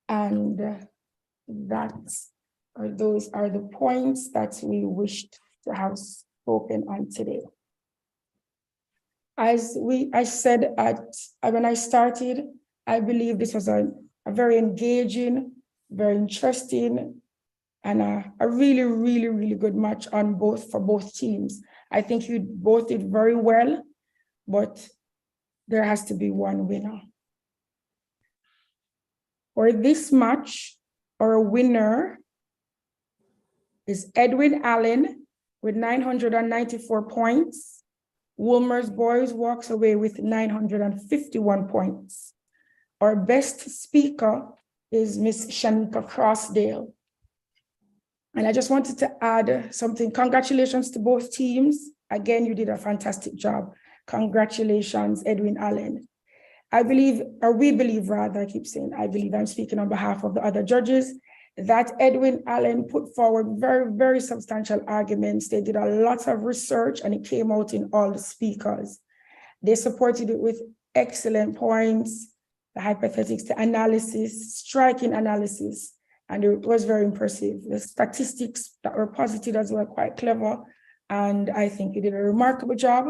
And those are the points that we wished to have spoken on today. As I said when I started, I believe this was a very engaging, very interesting, and a really, really, really good match for both teams. I think you both did very well, but there has to be one winner. For this match, our winner is Edwin Allen with 994 points. Wolmers Boys walks away with 951 points. Our best speaker is Miss Shanika Crossdale. And I just wanted to add something. Congratulations to both teams. Again, you did a fantastic job. Congratulations, Edwin Allen. I believe, or we believe rather, I keep saying, I believe I'm speaking on behalf of the other judges, that Edwin Allen put forward very, very substantial arguments. They did a lot of research and it came out in all the speakers. They supported it with excellent points, the hypothetics, the analysis, striking analysis, and it was very impressive. The statistics that were posited as well, quite clever, and I think you did a remarkable job.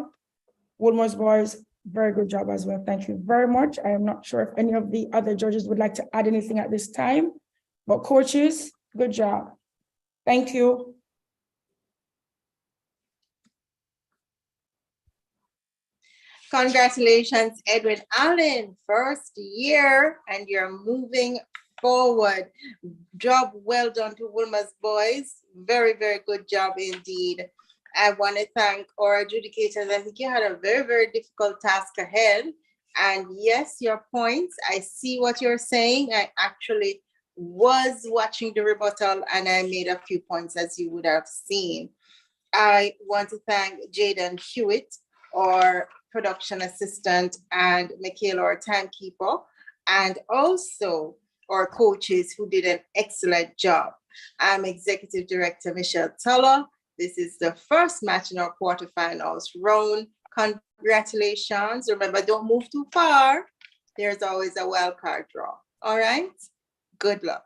Wolmers Boys, very good job as well. Thank you very much. I am not sure if any of the other judges would like to add anything at this time, but coaches, good job. Thank you. Congratulations, Edwin Allen, first year, and you're moving forward. Job well done to Wolmers Boys. Very, very good job indeed. I want to thank our adjudicators. I think you had a very, very difficult task ahead. And yes, your points, I see what you're saying. I actually was watching the rebuttal and I made a few points as you would have seen. I want to thank Jaden Hewitt, our production assistant, and Michaela, our timekeeper, and also our coaches who did an excellent job. I'm Executive Director Michelle Tuller. This is the first match in our quarterfinals round. Congratulations. Remember, don't move too far. There's always a wild card draw. All right? Good luck.